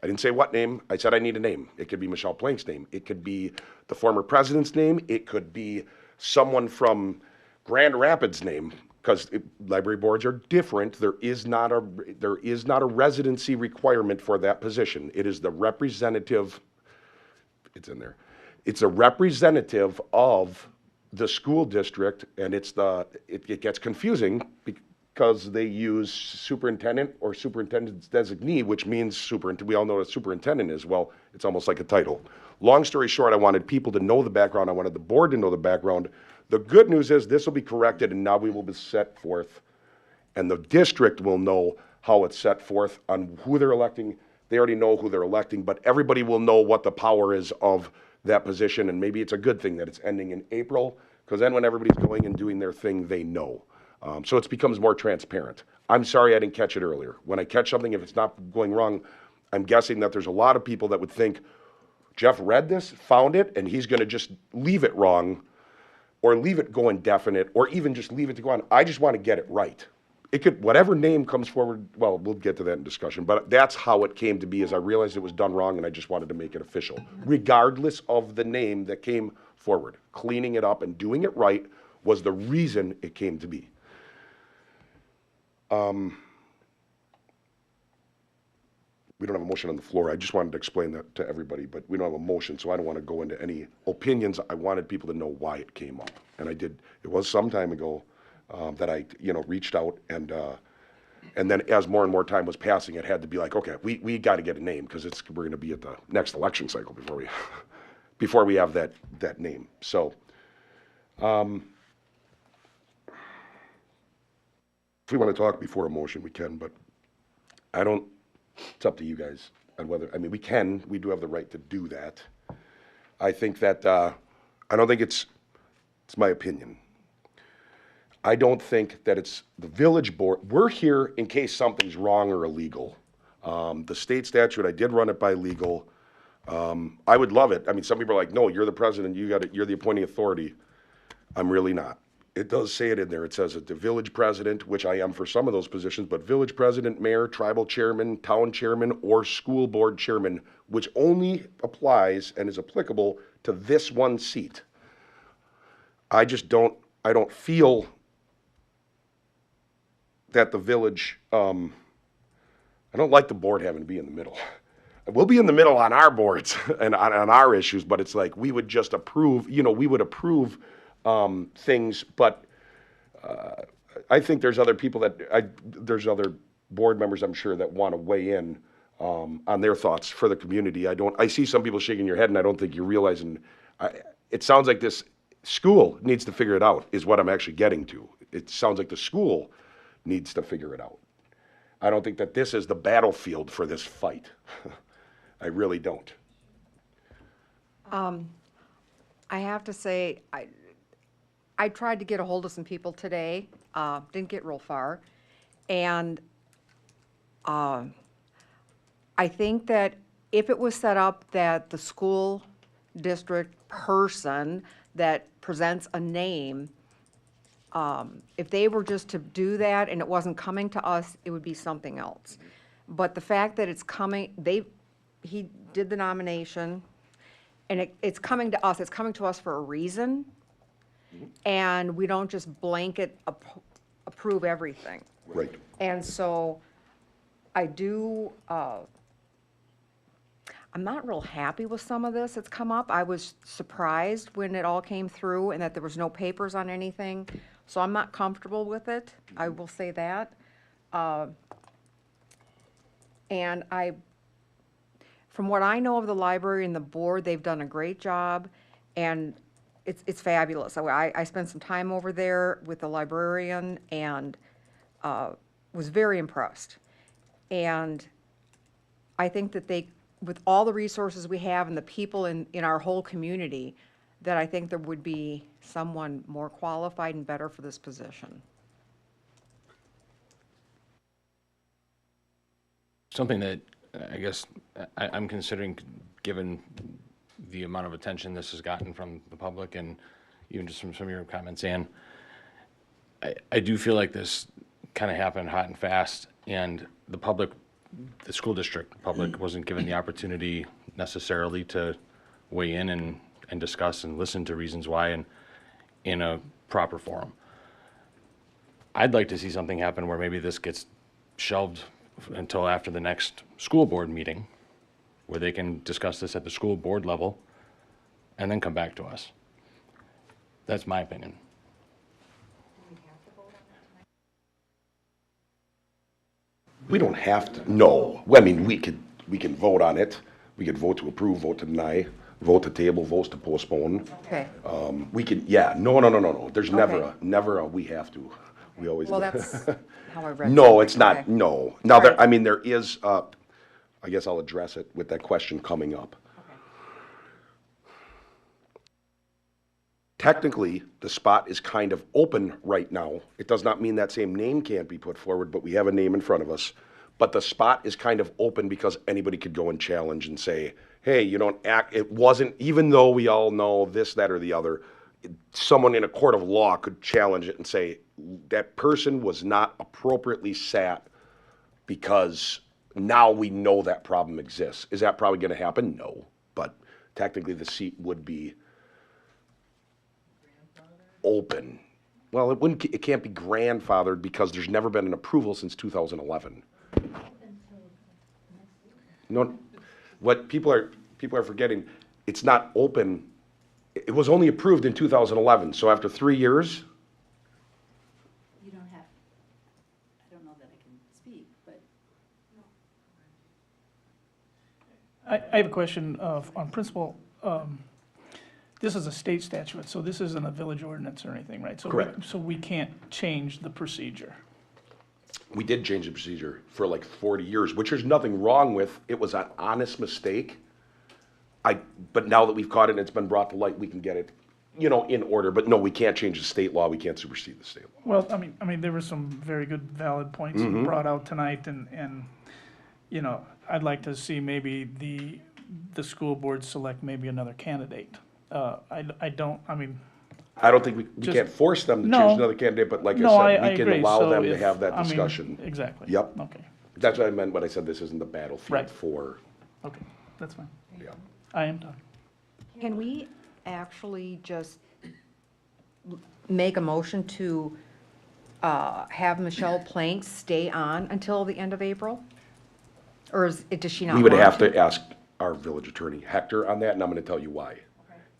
I didn't say what name. I said I need a name. It could be Michelle Plank's name. It could be the former president's name. It could be someone from Grand Rapids' name, because library boards are different. There is not a residency requirement for that position. It is the representative. It's in there. It's a representative of the school district, and it gets confusing because they use superintendent or superintendent's designee, which means superintendent. We all know what a superintendent is. Well, it's almost like a title. Long story short, I wanted people to know the background. I wanted the board to know the background. The good news is this will be corrected and now we will be set forth, and the district will know how it's set forth on who they're electing. They already know who they're electing, but everybody will know what the power is of that position, and maybe it's a good thing that it's ending in April, because then when everybody's going and doing their thing, they know. So it becomes more transparent. I'm sorry I didn't catch it earlier. When I catch something, if it's not going wrong, I'm guessing that there's a lot of people that would think, Jeff read this, found it, and he's gonna just leave it wrong, or leave it go indefinite, or even just leave it to go on. I just wanna get it right. It could, whatever name comes forward, well, we'll get to that in discussion, but that's how it came to be, is I realized it was done wrong and I just wanted to make it official, regardless of the name that came forward. Cleaning it up and doing it right was the reason it came to be. We don't have a motion on the floor. I just wanted to explain that to everybody, but we don't have a motion, so I don't want to go into any opinions. I wanted people to know why it came up, and I did. It was some time ago that I, reached out, and then as more and more time was passing, it had to be like, okay, we got to get a name because we're going to be at the next election cycle before we have that name. So, if we want to talk before a motion, we can, but I don't. It's up to you guys on whether, we do have the right to do that. I think that, I don't think it's my opinion. I don't think that it's the village board. We're here in case something's wrong or illegal. The state statute, I did run it by legal. I would love it. Some people are like, no, you're the president, you're the appointing authority. I'm really not. It does say it in there. It says that the village president, which I am for some of those positions, but village president, mayor, tribal chairman, town chairman, or school board chairman, which only applies and is applicable to this one seat. I don't feel that the village, I don't like the board having to be in the middle. We'll be in the middle on our boards and on our issues, but it's like we would just approve, we would approve things, but I think there's other people there's other board members, I'm sure, that want to weigh in on their thoughts for the community. I see some people shaking your head, and I don't think you're realizing, it sounds like this school needs to figure it out, is what I'm actually getting to. It sounds like the school needs to figure it out. I don't think that this is the battlefield for this fight. I really don't. I have to say, I tried to get a hold of some people today, didn't get real far, and I think that if it was set up that the school district person that presents a name, if they were just to do that and it wasn't coming to us, it would be something else. But the fact that it's coming, he did the nomination, and it's coming to us. It's coming to us for a reason, and we don't just blanket approve everything. Right. And so I do, I'm not real happy with some of this that's come up. I was surprised when it all came through and that there was no papers on anything. So I'm not comfortable with it. I will say that. And from what I know of the library and the board, they've done a great job, and it's fabulous. I spent some time over there with the librarian and was very impressed. And I think that with all the resources we have and the people in our whole community, that I think there would be someone more qualified and better for this position. Something that I guess I'm considering, given the amount of attention this has gotten from the public and even just from some of your comments, Ann, I do feel like this kind of happened hot and fast, and the school district public wasn't given the opportunity necessarily to weigh in and discuss and listen to reasons why in a proper forum. I'd like to see something happen where maybe this gets shelved until after the next school board meeting, where they can discuss this at the school board level and then come back to us. That's my opinion. We don't have to, no. I mean, we can vote on it. We could vote to approve, vote to deny. vote to table, votes to postpone. Okay. We can, yeah, no. There's Okay. never a we have to. We always. Well, that's how I read it. No, it's not, Okay. no. Now, there, Right. I mean, there is, I guess I'll address it with that question coming up. Technically, the spot is kind of open right now. It does not mean that same name can't be put forward, but we have a name in front of us. But the spot is kind of open because anybody could go and challenge and say, hey, you don't act, it wasn't, even though we all know this, that, or the other, someone in a court of law could challenge it and say, that person was not appropriately sat because now we know that problem exists. Is that probably gonna happen? No, but technically the seat would be open. Well, it can't be grandfathered because there's never been an approval since 2011. No, what people are forgetting, it's not open. It was only approved in 2011, so after 3 years, You don't have, I don't know that I can speak, but. I have a question on principle. This is a state statute, so this isn't a village ordinance or anything, right? So Correct. So we can't change the procedure. we did change the procedure for like 40 years, which there's nothing wrong with. It was an honest mistake. But now that we've caught it and it's been brought to light, we can get it, in order. But no, we can't change the state law. We can't supersede the state law. Well, I mean, there were some very good, valid points you brought out tonight, and I'd like to see maybe the school board select maybe another candidate. I don't think we Just- can't force them to No. choose another candidate, but like No, I said, I we can agree. allow So them to if- have that I mean, discussion. exactly. Yep. Okay, That's what I meant when I said this isn't the battlefield Right. for, okay, that's fine. yeah. I am done. Can we actually just make a motion to have Michelle Plank stay on until the end of April? Or does she not We would want have to ask our village attorney, Hector, on that, and I'm gonna tell you why.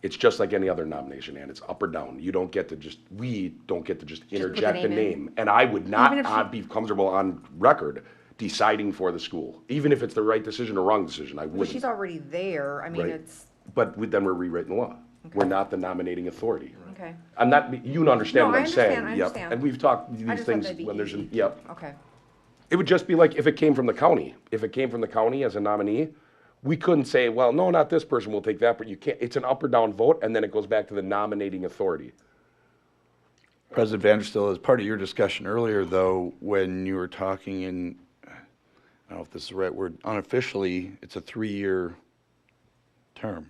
It's just like any other nomination, and it's up or down. We don't get to just interject a name in. name. And I would not Even if she- be comfortable on record deciding for the school, even if it's the right decision or wrong decision, I Well, she's wouldn't. already there, I mean, Right. it's, But then we're rewriting the law. We're not the nominating authority. okay. I'm not, you understand No, what I I'm saying. understand, I Yep. understand. And we've talked I these just thought things that'd be when there's, easy. yep. Okay. It would just be like if it came from the county. If it came from the county as a nominee, we couldn't say, well, no, not this person, we'll take that, but you can't, it's an up or down vote, and then it goes back to the nominating authority. President Vanderstel, as part of your discussion earlier, though, when you were talking in, I don't know if this is the right word, unofficially, it's a 3-year term.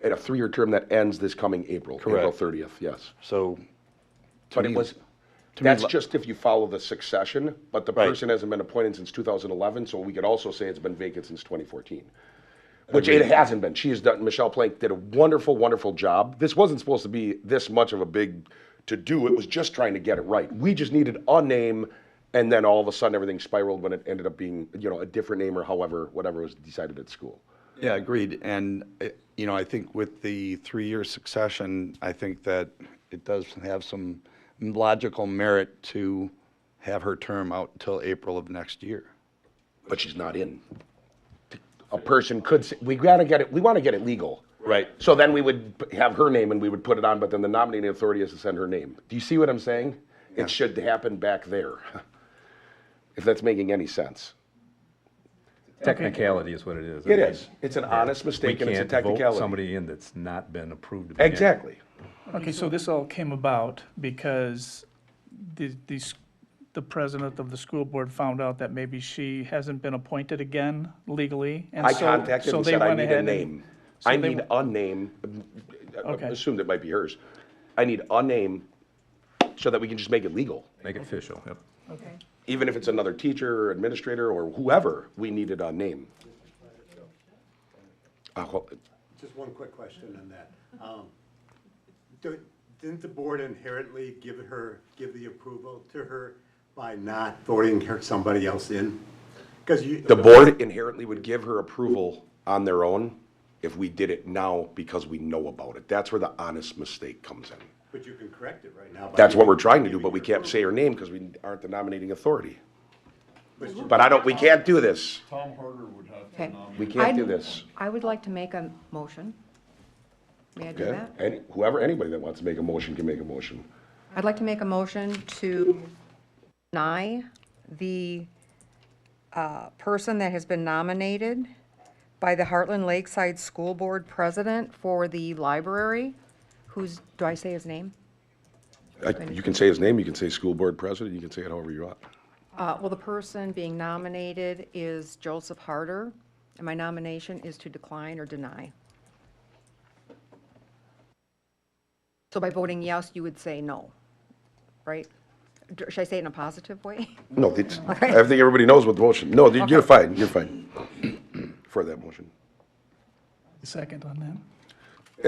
And a 3-year term that ends this coming April, April Correct. 30th, yes. So, But me- it was, to me, that's li- just if you follow the succession, but the Right. person hasn't been appointed since 2011, so we could also say it's been vacant since 2014. Which it hasn't been. She has done, Michelle Plank did a wonderful, wonderful job. This wasn't supposed to be this much of a big to-do. It was just trying to get it right. We just needed a name, and then all of a sudden, everything spiraled when it ended up being, a different name or whatever was decided at school. Yeah, agreed. And, I think with the 3-year succession, I think that it does have some logical merit to have her term out until April of next year. But she's not in. A person could say, we want to get it legal. Right. So then we would have her name and we would put it on, but then the nominating authority has to send her name. Do you see what I'm saying? Yeah. It should happen back there, if that's making any sense. Technicality is what it is. It is. It's an honest mistake and it's a We can't vote technicality. somebody in that's not been approved to begin. Exactly. Okay, so this all came about because the president of the school board found out that maybe she hasn't been appointed again legally, and I so- contacted so and they said, I went need ahead a and- name. so I they need a name. Okay. Assumed it might be hers. I need a name so that we can just make it legal. Make it official, yep. Okay. Even if it's another teacher or administrator or whoever, we needed a name. Just one quick question on that. Didn't the board inherently give the approval to her by not voting somebody else in? Because The board inherently would give her approval on their own if we did it now because we know about it. That's where the honest mistake comes in. But you can correct it right now. by That's what we're trying to do, giving but we her can't approval. say her name because we aren't the nominating authority. But But we can't do this. Tom Harder would have Okay. We can't do I'd- this. I would like to make a motion May I do Okay? that? Anybody that wants to make a motion can make a motion. I'd like to make a motion to deny the person that has been nominated by the Heartland Lakeside School Board President for the library, do I say his name? You can say his name, you can say school board president, you can say it however you want. Well, the person being nominated is Joseph Harder, and my nomination is to decline or deny. So by voting yes, you would say no, right? Should I say it in a positive way? No, I think everybody knows what the motion, no, you're fine, for that motion. Second on that.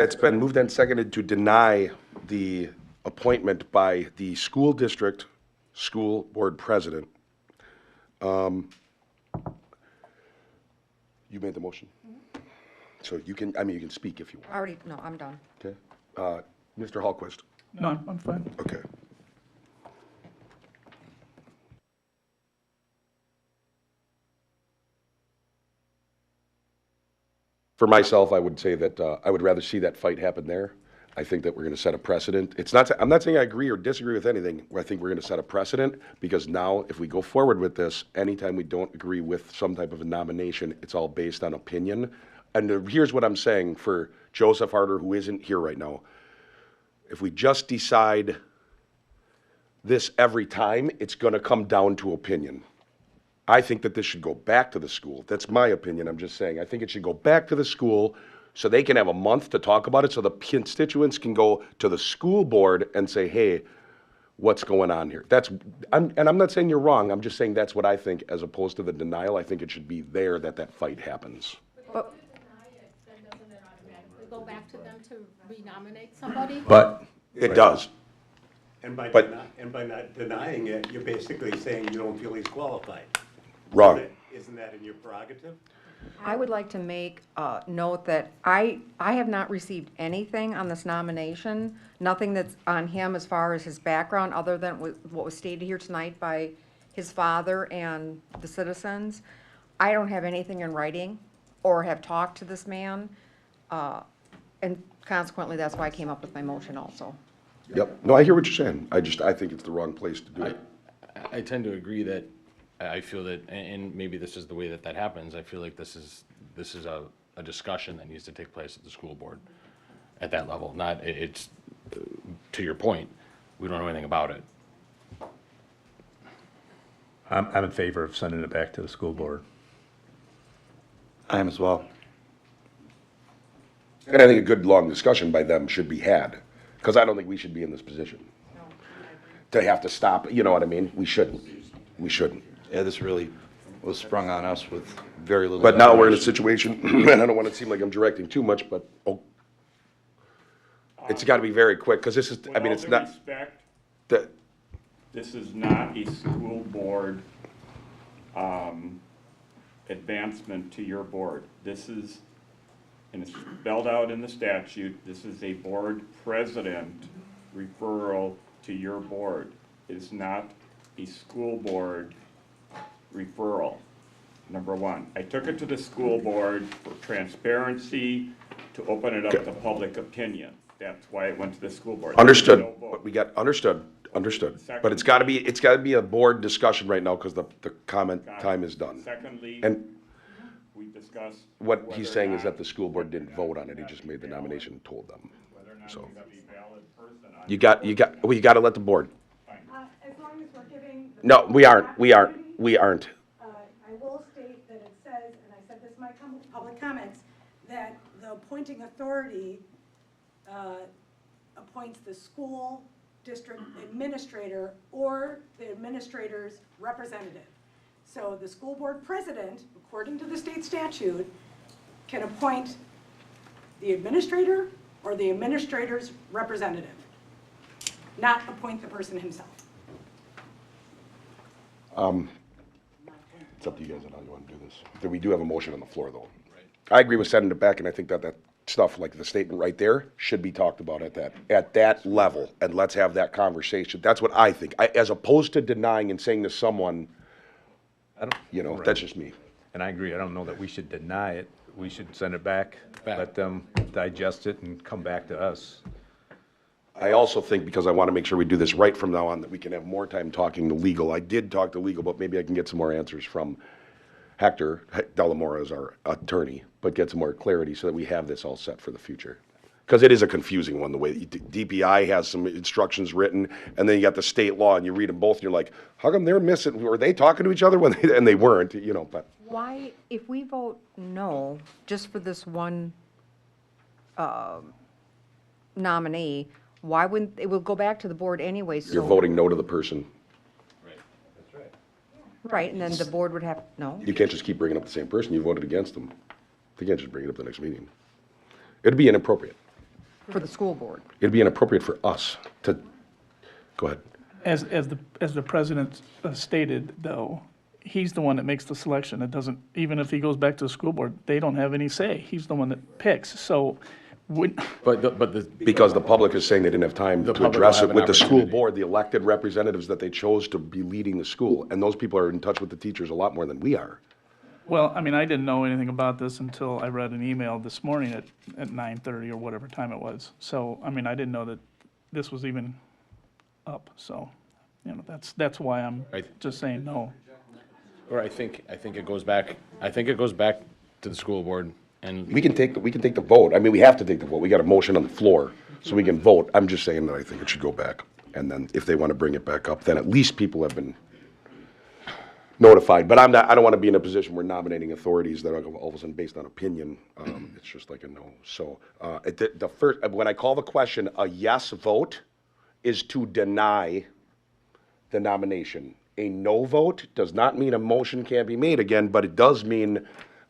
It's been moved and seconded to deny the appointment by the school district school board president. You made the motion? So you can, you can speak if you want. No, I'm done. Okay. Mr. Hallquist? No, I'm fine. Okay. For myself, I would say that I would rather see that fight happen there. I think that we're going to set a precedent. I'm not saying I agree or disagree with anything. I think we're going to set a precedent because now if we go forward with this, anytime we don't agree with some type of a nomination, it's all based on opinion. And here's what I'm saying for Joseph Harder, who isn't here right now. If we just decide this every time, it's going to come down to opinion. I think that this should go back to the school. That's my opinion, I'm just saying. I think it should go back to the school so they can have a month to talk about it, so the constituents can go to the school board and say, hey, what's going on here? And I'm not saying you're wrong, I'm just saying that's what I think, as opposed to the denial. I think it should be there that fight happens. But then doesn't it automatically go back to them to renominate somebody? But it does. And by But- not denying it, you're basically saying you don't feel he's qualified. Wrong. Isn't that in your prerogative? I would like to make a note that I have not received anything on this nomination, nothing that's on him as far as his background, other than what was stated here tonight by his father and the citizens. I don't have anything in writing or have talked to this man, and consequently, that's why I came up with my motion also. Yep. No, I hear what you're saying. I think it's the wrong place to do it. I tend to agree that I feel that, and maybe this is the way that happens, I feel like this is a discussion that needs to take place at the school board at that level. It's, to your point, we don't know anything about it. I'm in favor of sending it back to the school board. I am as well. And I think a good, long discussion by them should be had, because I don't think we should be in this position. To have to stop, you know what I mean? We shouldn't. Yeah, this really was sprung on us with very little. But now we're in a situation, and I don't want to seem like I'm directing too much, but, it's got to be very quick, because this is, it's not. Respect, the- this is not a school board advancement to your board. This is, and it's spelled out in the statute, this is a board president referral to your board. It is not a school board referral, number one. I took it to the school board for transparency, to open it up to public opinion. That's why it went to the school board. Understood. There was no vote. But we got, understood. But it's got to be a board discussion right now, because the comment time is done. Secondly, And we discussed what he's whether or saying is not that the school board didn't vote on it, he just made the nomination and told them. whether or not So, you have a valid person on you got to let the board. As long as we're giving. No, we aren't. I will state that it says, and I said this in my public comments, that the appointing authority appoints the school district administrator or the administrator's representative. So the school board president, according to the state statute, can appoint the administrator or the administrator's representative, not appoint the person himself. It's up to you guys on how you want to do this. We do have a motion on the floor, though. I agree with sending it back, and I think that stuff, like the statement right there, should be talked about at that level, and let's have that conversation. That's what I think, as opposed to denying and saying to someone, that's just me. And I agree, I don't know that we should deny it. we should send it back, let them digest it and come back to us. I also think, because I want to make sure we do this right from now on, that we can have more time talking to legal. I did talk to legal, but maybe I can get some more answers from Hector Delamora as our attorney, but get some more clarity so that we have this all set for the future. Because it is a confusing one, the way DPI has some instructions written, and then you got the state law, and you read them both, and you're like, how come they're missing? Were they talking to each other when and they weren't, you know, but. Why, if we vote no, just for this one nominee, why wouldn't, it will go back to the board anyway, so. You're voting no to the person. Right, and then the board would have, no? You can't just keep bringing up the same person. You voted against them. You can't just bring it up the next meeting. It'd be inappropriate. For the school board. It'd be inappropriate for us to, go ahead. As the president stated, though, he's the one that makes the selection. It doesn't, even if he goes back to the school board, they don't have any say. He's the one that picks, so Because the public is saying they didn't have time The to public address will it have with an the school opportunity. board, the elected representatives that they chose to be leading the school. And those people are in touch with the teachers a lot more than we are. Well, I mean, I didn't know anything about this until I read an email this morning at 9:30 or whatever time it was. So, I mean, I didn't know that this was even up, so, you know, that's why I'm just saying no. Or I think it goes back to the school board, and We can take the vote. I mean, we have to take the vote. We got a motion on the floor, so we can vote. I'm just saying that I think it should go back. And then if they want to bring it back up, then at least people have been notified. But I don't want to be in a position where nominating authorities that are all of a sudden based on opinion. It's just like a no. So, the first, when I call the question, a yes vote is to deny the nomination. A no vote does not mean a motion can't be made again, but it does mean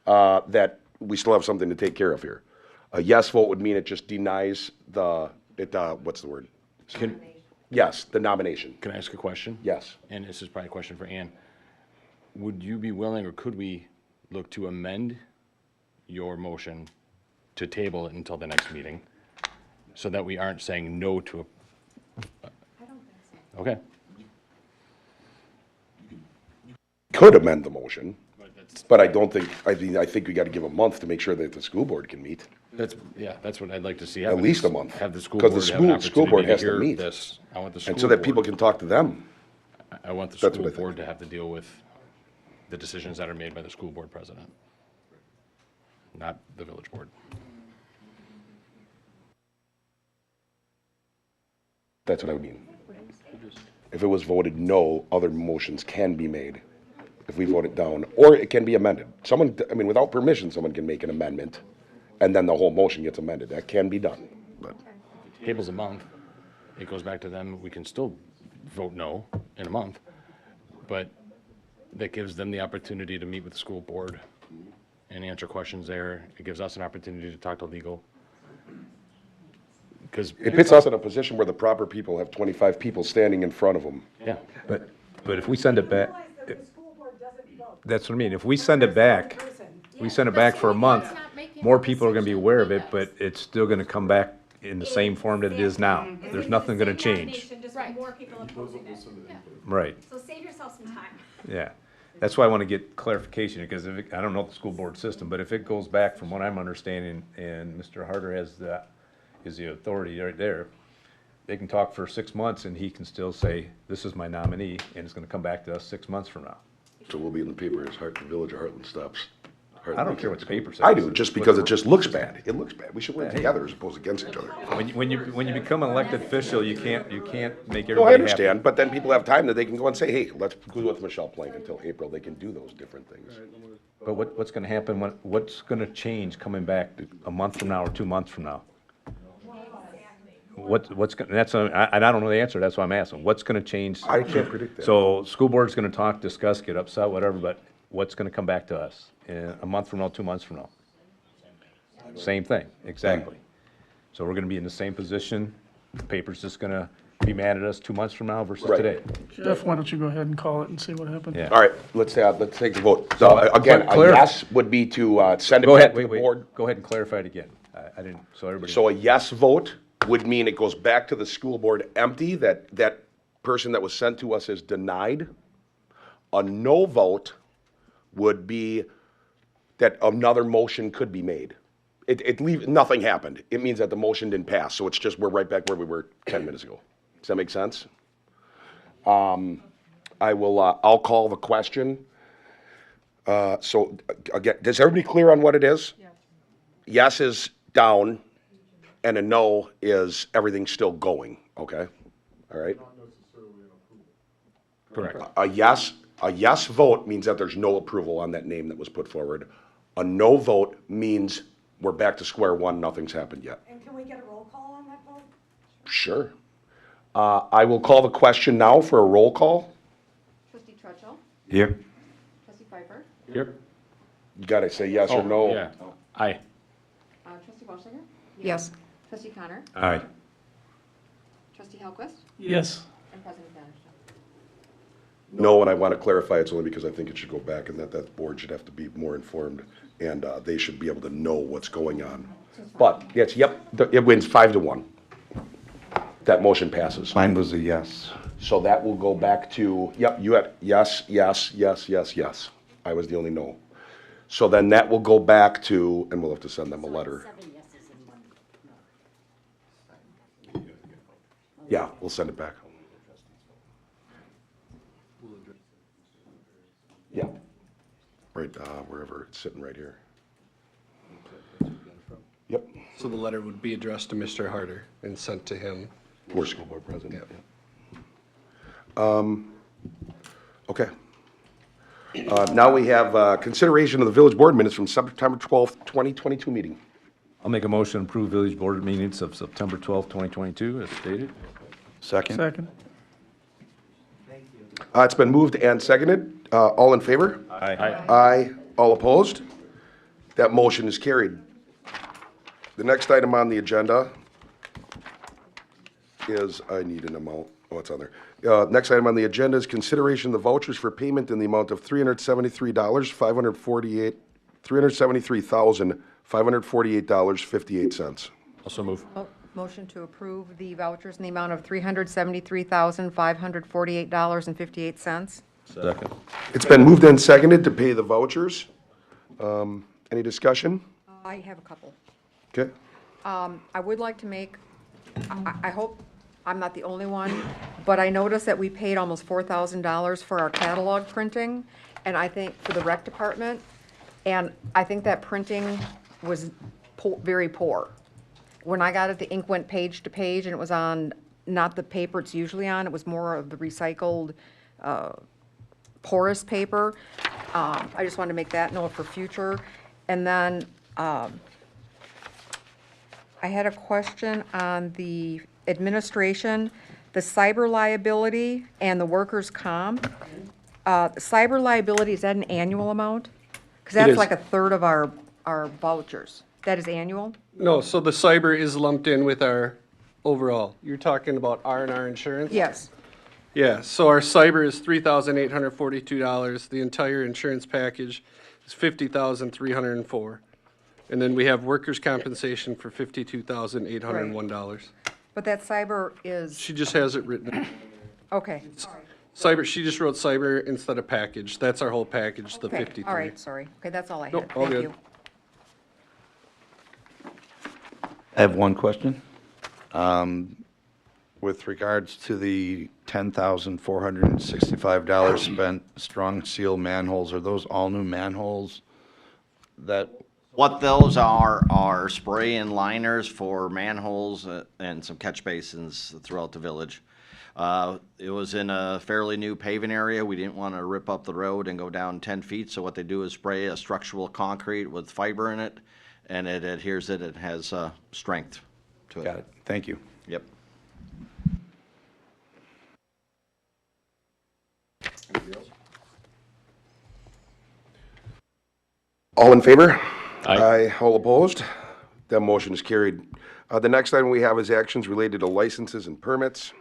that we still have something to take care of here. A yes vote would mean it just denies what's the word? Yes, the nomination. Can I ask a question? Yes. And this is probably a question for Ann. Would you be willing, or could we look to amend your motion to table it until the next meeting, so that we aren't saying no to a? I don't think so. Okay. Could amend the motion, but I think we got to give a month to make sure that the school board can meet. That's what I'd like to see. At least a month. Have the school Because board the have an school board opportunity has to to hear meet. this. I want the school And so that board- people can talk to them. I want the That's school what I think. board to have to deal with the decisions that are made by the school board president, not the village board. That's what I would mean. If it was voted no, other motions can be made. If we vote it down, or it can be amended. Without permission, someone can make an amendment, and then the whole motion gets amended. That can be done, but. Table's a month. It goes back to them. We can still vote no in a month, but that gives them the opportunity to meet with the school board and answer questions there. It gives us an opportunity to talk to legal. Because It puts us in a position where the proper people have 25 people standing in front of them. Yeah. But if we send it back, that's what I mean. If we send it back, for a month, more people are gonna be aware of it, but it's still gonna come back in the same form that it is now. There's nothing gonna change. Just more people opposing it. Right, So save yourself some time. yeah. That's why I wanna get clarification, because I don't know the school board system, but if it goes back from what I'm understanding, and Mr. Harder is the authority right there, they can talk for 6 months and he can still say, this is my nominee, and it's gonna come back to us 6 months from now. So we'll be in the paper as the village of Heartland stops. I don't care what the paper says. I do, just because it just looks bad. It looks bad. We should work together as opposed to against each other. When you become an elected official, you can't make everybody No, I happy. understand, but then people have time that they can go and say, hey, let's go with Michelle Plank until April. They can do those different things. But what's gonna happen what's gonna change coming back a month from now or 2 months from now? What's gonna, I don't know the answer, that's why I'm asking. What's gonna change? I can't predict that. So, school board's gonna talk, discuss, get upset, whatever, but what's gonna come back to us in a month from now, 2 months from now? Same thing, exactly. So we're gonna be in the same position, the paper's just gonna be mad at us 2 months from now versus Right. today. Jeff, why don't you go ahead and call it and see what happens? Yeah. All right, let's take the vote. So again, a Clar- yes would be to send it Go back ahead, to the wait, board. go ahead and clarify it again. I didn't, so everybody. So a yes vote would mean it goes back to the school board empty, that person that was sent to us is denied. A no vote would be that another motion could be made. Nothing happened. It means that the motion didn't pass, so it's just, we're right back where we were 10 minutes ago. Does that make sense? I'll call the question. So, again, is everybody clear on what it is? Yes is down, and a no is everything's still going, okay? All right? Correct. A yes vote means that there's no approval on that name that was put forward. A no vote means we're back to square one, nothing's happened yet. And can we get a roll call on that vote? Sure. I will call the question now for a roll call. Trustee Trutchell? Here. Trustee Pfeiffer? Here. You gotta say yes or no. Yeah. Aye. Trustee Wallschlager? Yes. Trustee Connor? Aye. Trustee Hellquist? Yes. And President Vanderstel? No, and I want to clarify, it's only because I think it should go back and that board should have to be more informed and they should be able to know what's going on. But, yes, yep, it wins 5-1. That motion passes. Mine was a yes. So that will go back to, yep, you had yes, yes, yes, yes, yes. I was the only no. So then that will go back to, and we'll have to send them a letter. 7 yeses and 1 no. Yeah, we'll send it back. Yeah. Right, wherever, it's sitting right here. Yep. So the letter would be addressed to Mr. Harder and sent to him. Or school board president. Yeah. Okay. Now we have consideration of the village board minutes from September 12th, 2022 meeting. I'll make a motion to approve village board minutes of September 12th, 2022, as stated. Second. Second. It's been moved and seconded. All in favor? Aye. Aye. All opposed? That motion is carried. The next item on the agenda is, I need an amount, oh, it's on there. Next item on the agenda is consideration of the vouchers for payment in the amount of $373,548.58. Also move. Motion to approve the vouchers in the amount of $373,548.58. Second. It's been moved and seconded to pay the vouchers. Any discussion? I have a couple. Okay. I would like to make, I hope I'm not the only one, but I noticed that we paid almost $4,000 for our catalog printing, and I think for the rec department, and I think that printing was very poor. When I got it, the ink went page to page, and it was on, not the paper it's usually on, it was more of the recycled porous paper. I just wanted to make that note for future. And then I had a question on the administration, the cyber liability and the workers' comp. Cyber liability, is that an annual amount? Because that's is. like a third of our vouchers. That is annual? No, so the cyber is lumped in with our overall. You're talking about R&R insurance? Yes. Yeah, so our cyber is $3,842. The entire insurance package is $50,304. And then we have workers' compensation for $52,801. But that cyber is, She just has it written. okay. Cyber, she just wrote cyber instead of package. That's our whole package, the Okay, 53. all right, sorry. Okay, that's all I had. Nope, all Thank good. you. I have one question. With regards to the $10,465 spent strong seal manholes, are those all new manholes that, What those are spray and liners for manholes and some catch basins throughout the village. It was in a fairly new paving area. We didn't want to rip up the road and go down 10 feet, so what they do is spray a structural concrete with fiber in it, and it adheres it. It has strength to it. got it, thank you. Yep. All in favor? Aye. All opposed? That motion is carried. The next item we have is actions related to licenses and permits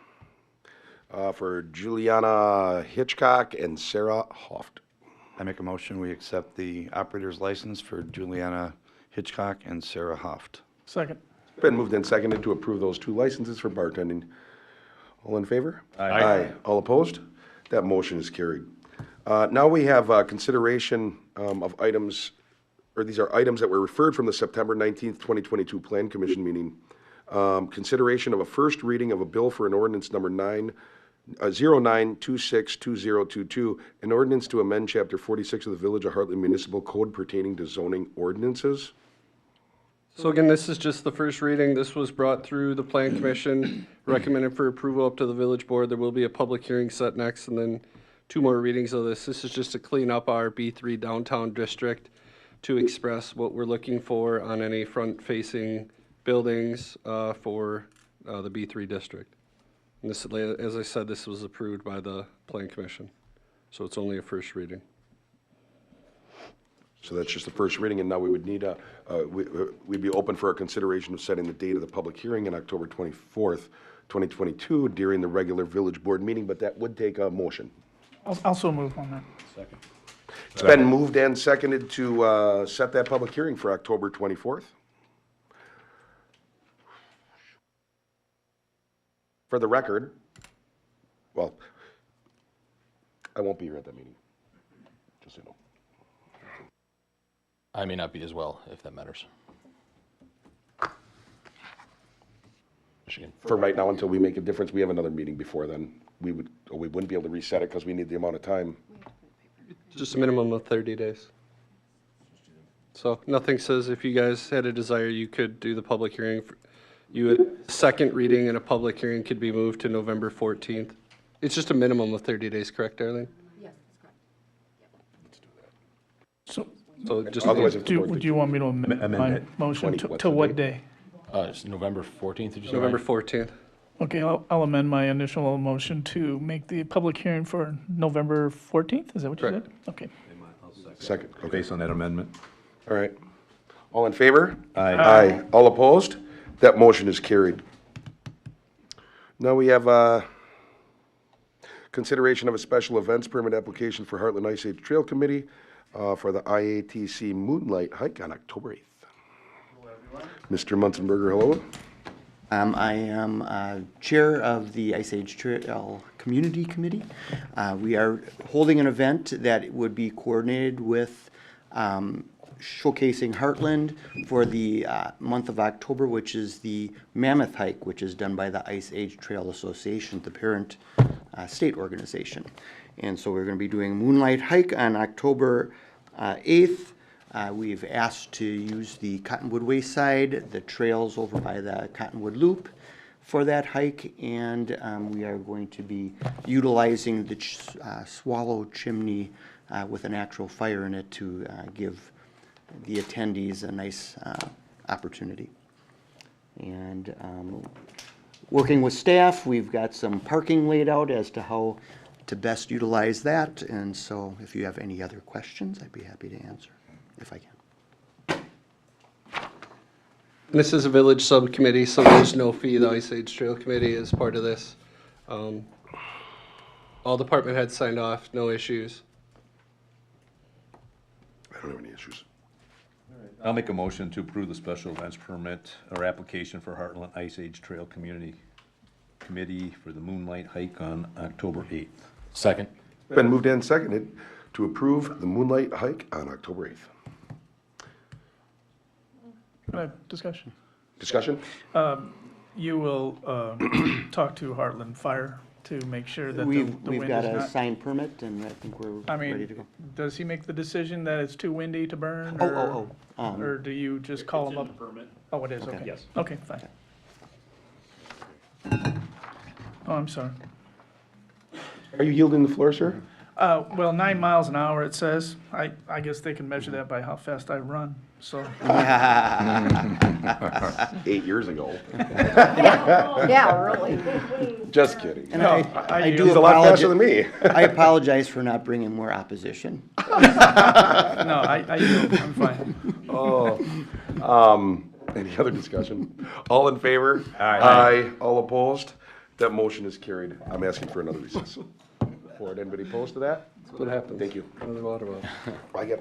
for Juliana Hitchcock and Sarah Hoft. I make a motion, we accept the operator's license for Juliana Hitchcock and Sarah Hoft. Second. Been moved and seconded to approve those two licenses for bartending. All in favor? Aye. All opposed? That motion is carried. Now we have consideration of items or these are items that were referred from the September 19th, 2022 Plan Commission meeting. Consideration of a first reading of a bill for an ordinance number 09262022, an ordinance to amend Chapter 46 of the Village of Heartland Municipal Code pertaining to zoning ordinances. So again, this is just the first reading. This was brought through the Plan Commission, recommended for approval up to the village board. There will be a public hearing set next, and then 2 more readings of this. This is just to clean up our B3 downtown district, to express what we're looking for on any front-facing buildings for the B3 district. And this, as I said, this was approved by the Plan Commission, so it's only a first reading. So that's just the first reading, and now we would need we'd be open for a consideration of setting the date of the public hearing on October 24th, 2022, during the regular village board meeting, but that would take a motion. I'll also move on that. Second. It's been moved and seconded to set that public hearing for October 24th. For the record, well, I won't be here at that meeting, just so you know. I may not be as well, if that matters. Michigan. For right now, until we make a difference, we have another meeting before then. We wouldn't be able to reset it because we need the amount of time. Just a minimum of 30 days. So nothing says if you guys had a desire, you could do the public hearing. Second reading and a public hearing could be moved to November 14th. It's just a minimum of 30 days, correct, Arlene? Yes, that's correct. So, just. Otherwise, do you want me to amend my it. motion 20 to what day? It's November 14th, did you say? November 14th. Okay, I'll amend my initial motion to make the public hearing for November 14th, is that what you said? Okay. Second, okay. Based on that amendment. All right. All in favor? Aye. Aye. All opposed? That motion is carried. Now we have consideration of a special events permit application for Heartland Ice Age Trail Committee for the IATC Moonlight Hike on October 8th. Hello, everyone. Mr. Munzenberger, hello. I am chair of the Ice Age Trail Community Committee. We are holding an event that would be coordinated with showcasing Heartland for the month of October, which is the Mammoth Hike, which is done by the Ice Age Trail Association, the parent state organization. And so we're going to be doing a Moonlight Hike on October 8th. We've asked to use the Cottonwood Wayside, the trails over by the Cottonwood Loop for that hike, and we are going to be utilizing the Swallow Chimney with an actual fire in it to give the attendees a nice opportunity. And working with staff, we've got some parking laid out as to how to best utilize that, and so if you have any other questions, I'd be happy to answer, if I can. This is a village subcommittee, so there's no fee. The Ice Age Trail Committee is part of this. All department heads signed off, no issues. I don't have any issues. I'll make a motion to approve the special events permit or application for Heartland Ice Age Trail Community Committee for the Moonlight Hike on October 8th. Second. Been moved and seconded to approve the Moonlight Hike on October 8th. Discussion. Discussion? You will talk to Heartland Fire to make sure that the We've wind got is a not. signed permit, and I think we're ready to go. Does he make the decision that it's too windy to burn? Or do you just call him up? permit. Oh, it is, Okay. okay. Yes. Okay, fine. Oh, I'm sorry. Are you yielding the floor, sir? Well, 9 miles an hour, it says. I guess they can measure that by how fast I run, so. 8 years ago. Yeah, really. Just kidding. And No, I do He's a lot faster than me. I apologize for not bringing more opposition. No, I yield. I'm fine. Any other discussion? All in favor? Aye. All opposed? That motion is carried. I'm asking for another recess. For it, anybody opposed to that? That's what happens. Thank you. Another water well. I got,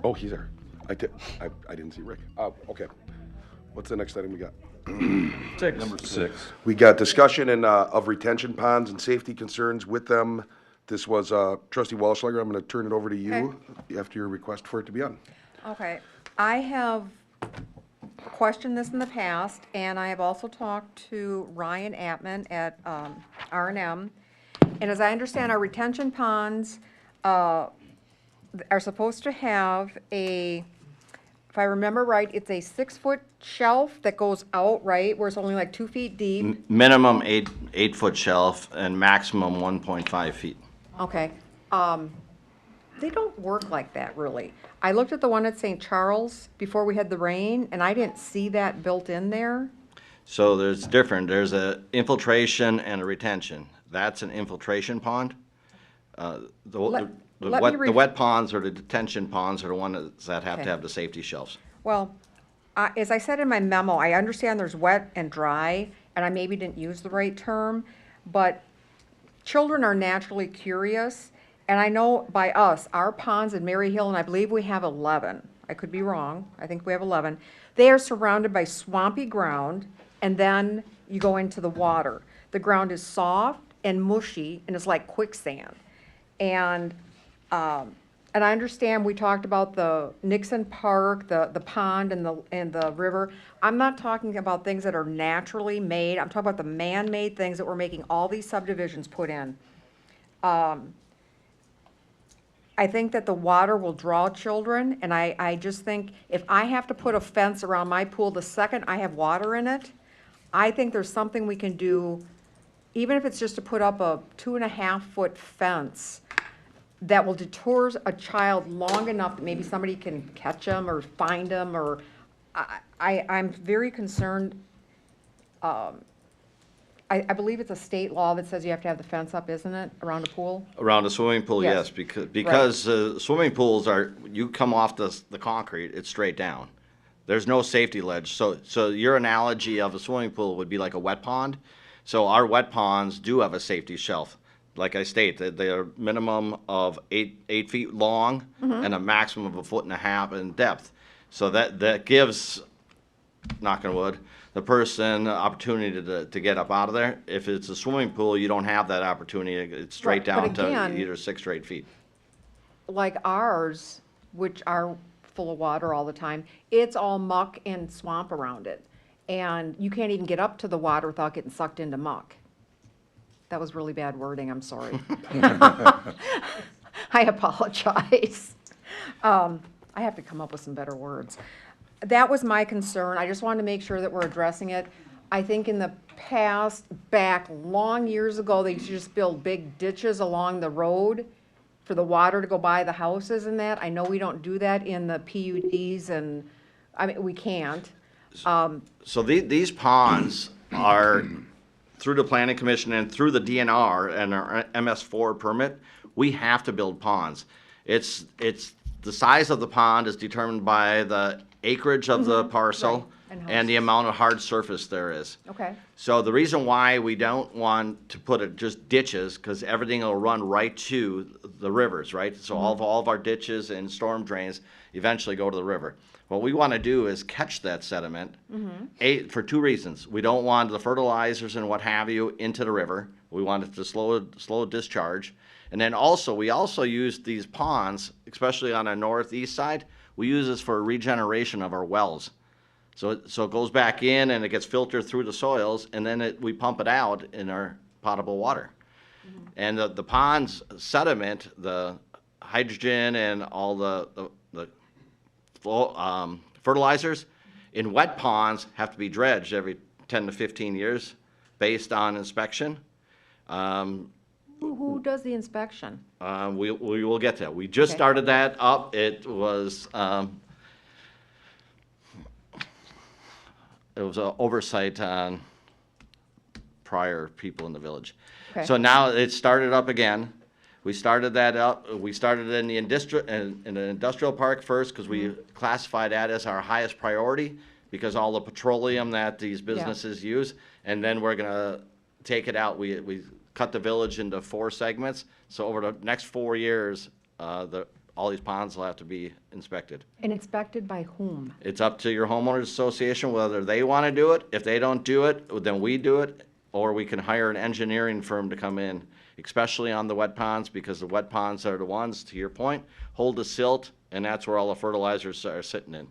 Oh, he's there. I didn't see Rick. Okay. What's the next item we got? Number 6. We got discussion of retention ponds and safety concerns with them. This was Trustee Wallschlager. I'm going to turn it over to you after your request for it to be on. Okay, I have questioned this in the past, and I have also talked to Ryan Atman at R&M. And as I understand, our retention ponds are supposed to have a, if I remember right, it's a 6-foot shelf that goes out, right, where it's only like 2 feet deep? Minimum 8-foot shelf and maximum 1.5 feet. Okay. They don't work like that, really. I looked at the one at St. Charles before we had the rain, and I didn't see that built in there. So there's different. There's a infiltration and a retention. That's an infiltration pond. The wet ponds or the detention ponds are the ones that have to have the safety shelves. Well, as I said in my memo, I understand there's wet and dry, and I maybe didn't use the right term, but children are naturally curious, and I know by us, our ponds in Mary Hill, and I believe we have 11, I could be wrong, I think we have 11, they are surrounded by swampy ground, and then you go into the water. The ground is soft and mushy, and it's like quicksand. And I understand we talked about the Nixon Park, the pond and the river. I'm not talking about things that are naturally made. I'm talking about the man-made things that we're making all these subdivisions put in. I think that the water will draw children, and I just think if I have to put a fence around my pool the second I have water in it, I think there's something we can do, even if it's just to put up a 2.5-foot fence that will deter a child long enough that maybe somebody can catch them or find them, or I'm very concerned. I believe it's a state law that says you have to have the fence up, isn't it, around a pool? Around a swimming pool, Yes. yes, because swimming pools are, you come off the concrete, it's straight down. There's no safety ledge. So your analogy of a swimming pool would be like a wet pond. So our wet ponds do have a safety shelf. Like I state, they are minimum of 8 feet long and a maximum of 1.5 feet in depth. So that gives, knock on wood, the person opportunity to get up out of there. If it's a swimming pool, you don't have that opportunity. It's straight down to either 6 or 8 feet. Like ours, which are full of water all the time, it's all muck and swamp around it. And you can't even get up to the water without getting sucked into muck. That was really bad wording, I'm sorry. I apologize. I have to come up with some better words. That was my concern. I just wanted to make sure that we're addressing it. I think in the past, back long years ago, they used to just build big ditches along the road for the water to go by the houses and that. I know we don't do that in the PUDs, and, I mean, we can't. So these ponds are, through the Planning Commission and through the DNR and our MS4 permit, we have to build ponds. It's the size of the pond is determined by the acreage of the parcel and the amount of hard surface there is. Okay. So the reason why we don't want to put it just ditches, because everything will run right to the rivers, right? So all of our ditches and storm drains eventually go to the river. What we want to do is catch that sediment for 2 reasons. We don't want the fertilizers and what have you into the river. We want it to slow discharge. And then also, we also use these ponds, especially on the northeast side, we use this for regeneration of our wells. So it goes back in and it gets filtered through the soils, and then we pump it out in our potable water. And the ponds sediment, the hydrogen and all the fertilizers in wet ponds have to be dredged every 10 to 15 years based on inspection. Who does the inspection? We will get to that. We just started that up. It was an oversight on prior people in the village. Okay. So now it started up again. We started that up. We started in the industrial park first because we classified that as our highest priority because all the petroleum that these businesses use, and then we're gonna take it out. We cut the village into 4 segments. So over the next 4 years, all these ponds will have to be inspected. And inspected by whom? It's up to your homeowners association whether they want to do it. If they don't do it, then we do it, or we can hire an engineering firm to come in, especially on the wet ponds, because the wet ponds are the ones, to your point, hold the silt, and that's where all the fertilizers are sitting in.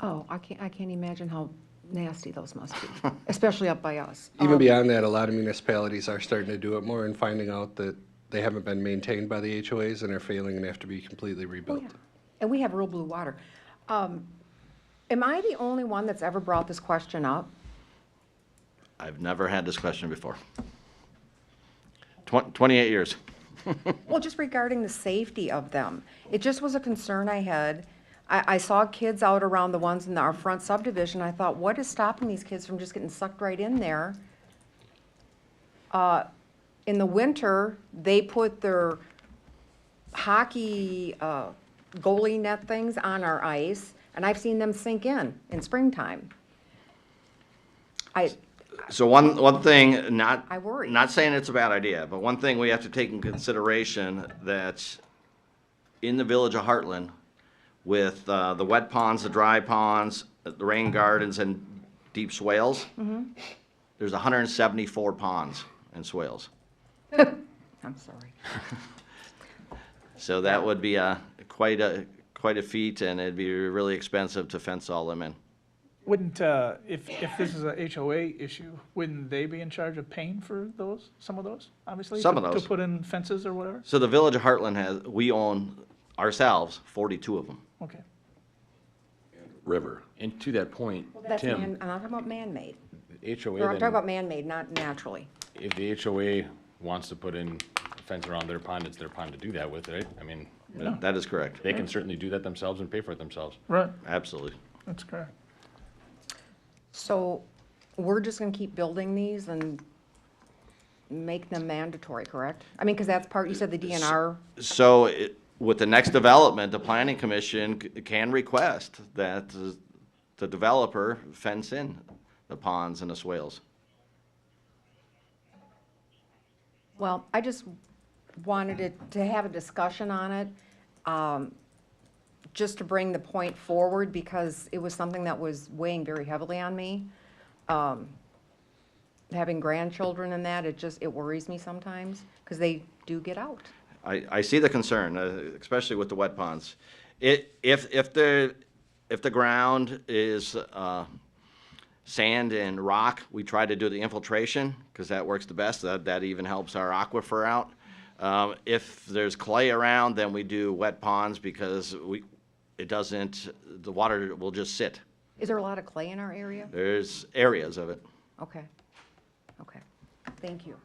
Oh, I can't imagine how nasty those must be, especially up by us. Even beyond that, a lot of municipalities are starting to do it more and finding out that they haven't been maintained by the HOAs and are failing and have to be completely rebuilt. And we have real blue water. Am I the only one that's ever brought this question up? I've never had this question before. 28 years. Well, just regarding the safety of them. It just was a concern I had. I saw kids out around the ones in our front subdivision. I thought, what is stopping these kids from just getting sucked right in there? In the winter, they put their hockey goalie net things on our ice, and I've seen them sink in springtime. So one thing, I worry. not saying it's a bad idea, but one thing we have to take in consideration that in the village of Heartland, with the wet ponds, the dry ponds, the rain gardens, and deep swales, there's 174 ponds and swales. I'm sorry. So that would be quite a feat, and it'd be really expensive to fence all them in. Wouldn't, if this is a HOA issue, wouldn't they be in charge of paying for some of those, obviously? Some of To those. put in fences or whatever? So the village of Heartland we own ourselves 42 of them. Okay. River. And to that point, That's Tim, I'm not talking about man-made. HOA Or I'm then, talking about man-made, not naturally. if the HOA wants to put in a fence around their pond, it's their pond to do that with, right? I mean, That is correct. they can certainly do that themselves and pay for it themselves. Right, Absolutely. that's correct. So we're just gonna keep building these and make them mandatory, correct? I mean, because that's part, you said the DNR, So with the next development, the planning commission can request that the developer fence in the ponds and the swales. well, I just wanted to have a discussion on it, just to bring the point forward, because it was something that was weighing very heavily on me. Having grandchildren and that, it worries me sometimes, because they do get out. I see the concern, especially with the wet ponds. If the ground is sand and rock, we try to do the infiltration, because that works the best. That even helps our aquifer out. If there's clay around, then we do wet ponds, because the water will just sit. Is there a lot of clay in our area? There's areas of it. Okay, okay, thank you.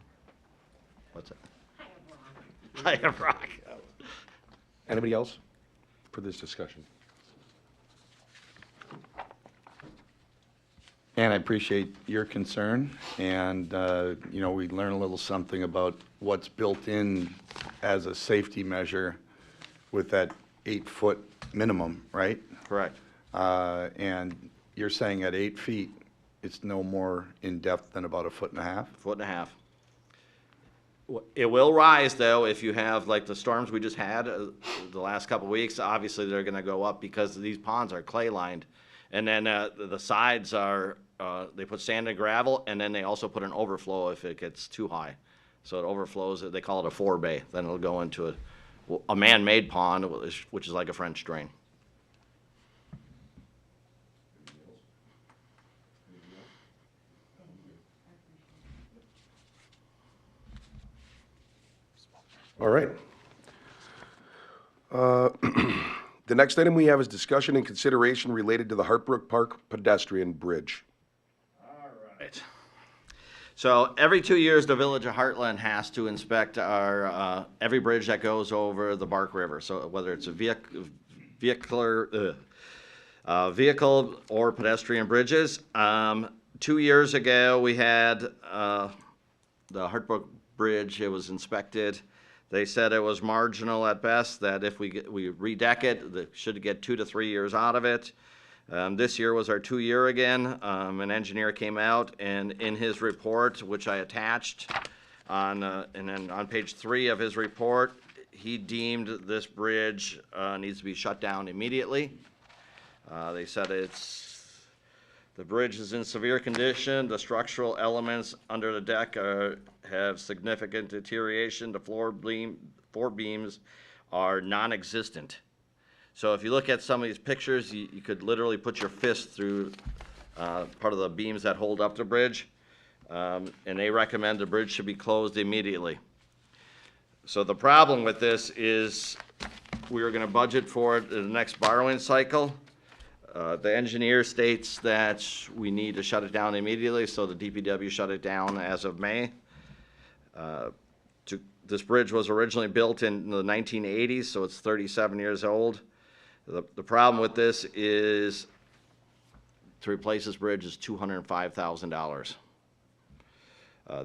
What's that? I have rock. Anybody else for this discussion? And I appreciate your concern, and, we learn a little something about what's built in as a safety measure with that 8-foot minimum, right? Correct. And you're saying at 8 feet, it's no more in-depth than about 1.5 feet? Foot and a half. It will rise, though, if you have, like, the storms we just had the last couple of weeks. Obviously, they're going to go up because these ponds are clay-lined. And then the sides are, they put sand and gravel, and then they also put an overflow if it gets too high. So it overflows, they call it a forebay. Then it'll go into a man-made pond, which is like a French drain. All right. The next item we have is discussion and consideration related to the Heartbrook Park pedestrian bridge. Right. So every 2 years, the village of Heartland has to inspect our, every bridge that goes over the Bark River. So whether it's a vehicle or pedestrian bridges. 2 years ago, we had the Heartbrook Bridge. It was inspected. They said it was marginal at best, that if we redeck it, they should get 2 to 3 years out of it. This year was our 2 year again. An engineer came out, and in his report, which I attached and then on page 3 of his report, he deemed this bridge needs to be shut down immediately. They said the bridge is in severe condition, the structural elements under the deck have significant deterioration, the floor beams are non-existent. So if you look at some of these pictures, you could literally put your fist through part of the beams that hold up the bridge, and they recommend the bridge should be closed immediately. So the problem with this is we are gonna budget for it in the next borrowing cycle. The engineer states that we need to shut it down immediately, so the DPW shut it down as of May. This bridge was originally built in the 1980s, so it's 37 years old. The problem with this is to replace this bridge is $205,000.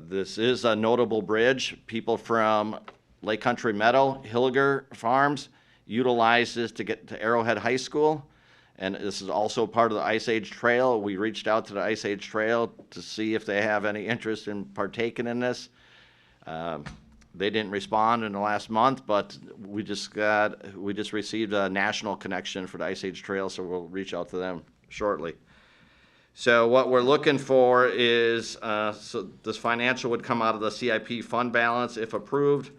This is a notable bridge. People from Lake Country Meadow, Hilliger Farms utilize this to get to Arrowhead High School. And this is also part of the Ice Age Trail. We reached out to the Ice Age Trail to see if they have any interest in partaking in this. They didn't respond in the last month, but we just received a national connection for the Ice Age Trail, so we'll reach out to them shortly. So what we're looking for is, so this financial would come out of the CIP fund balance if approved.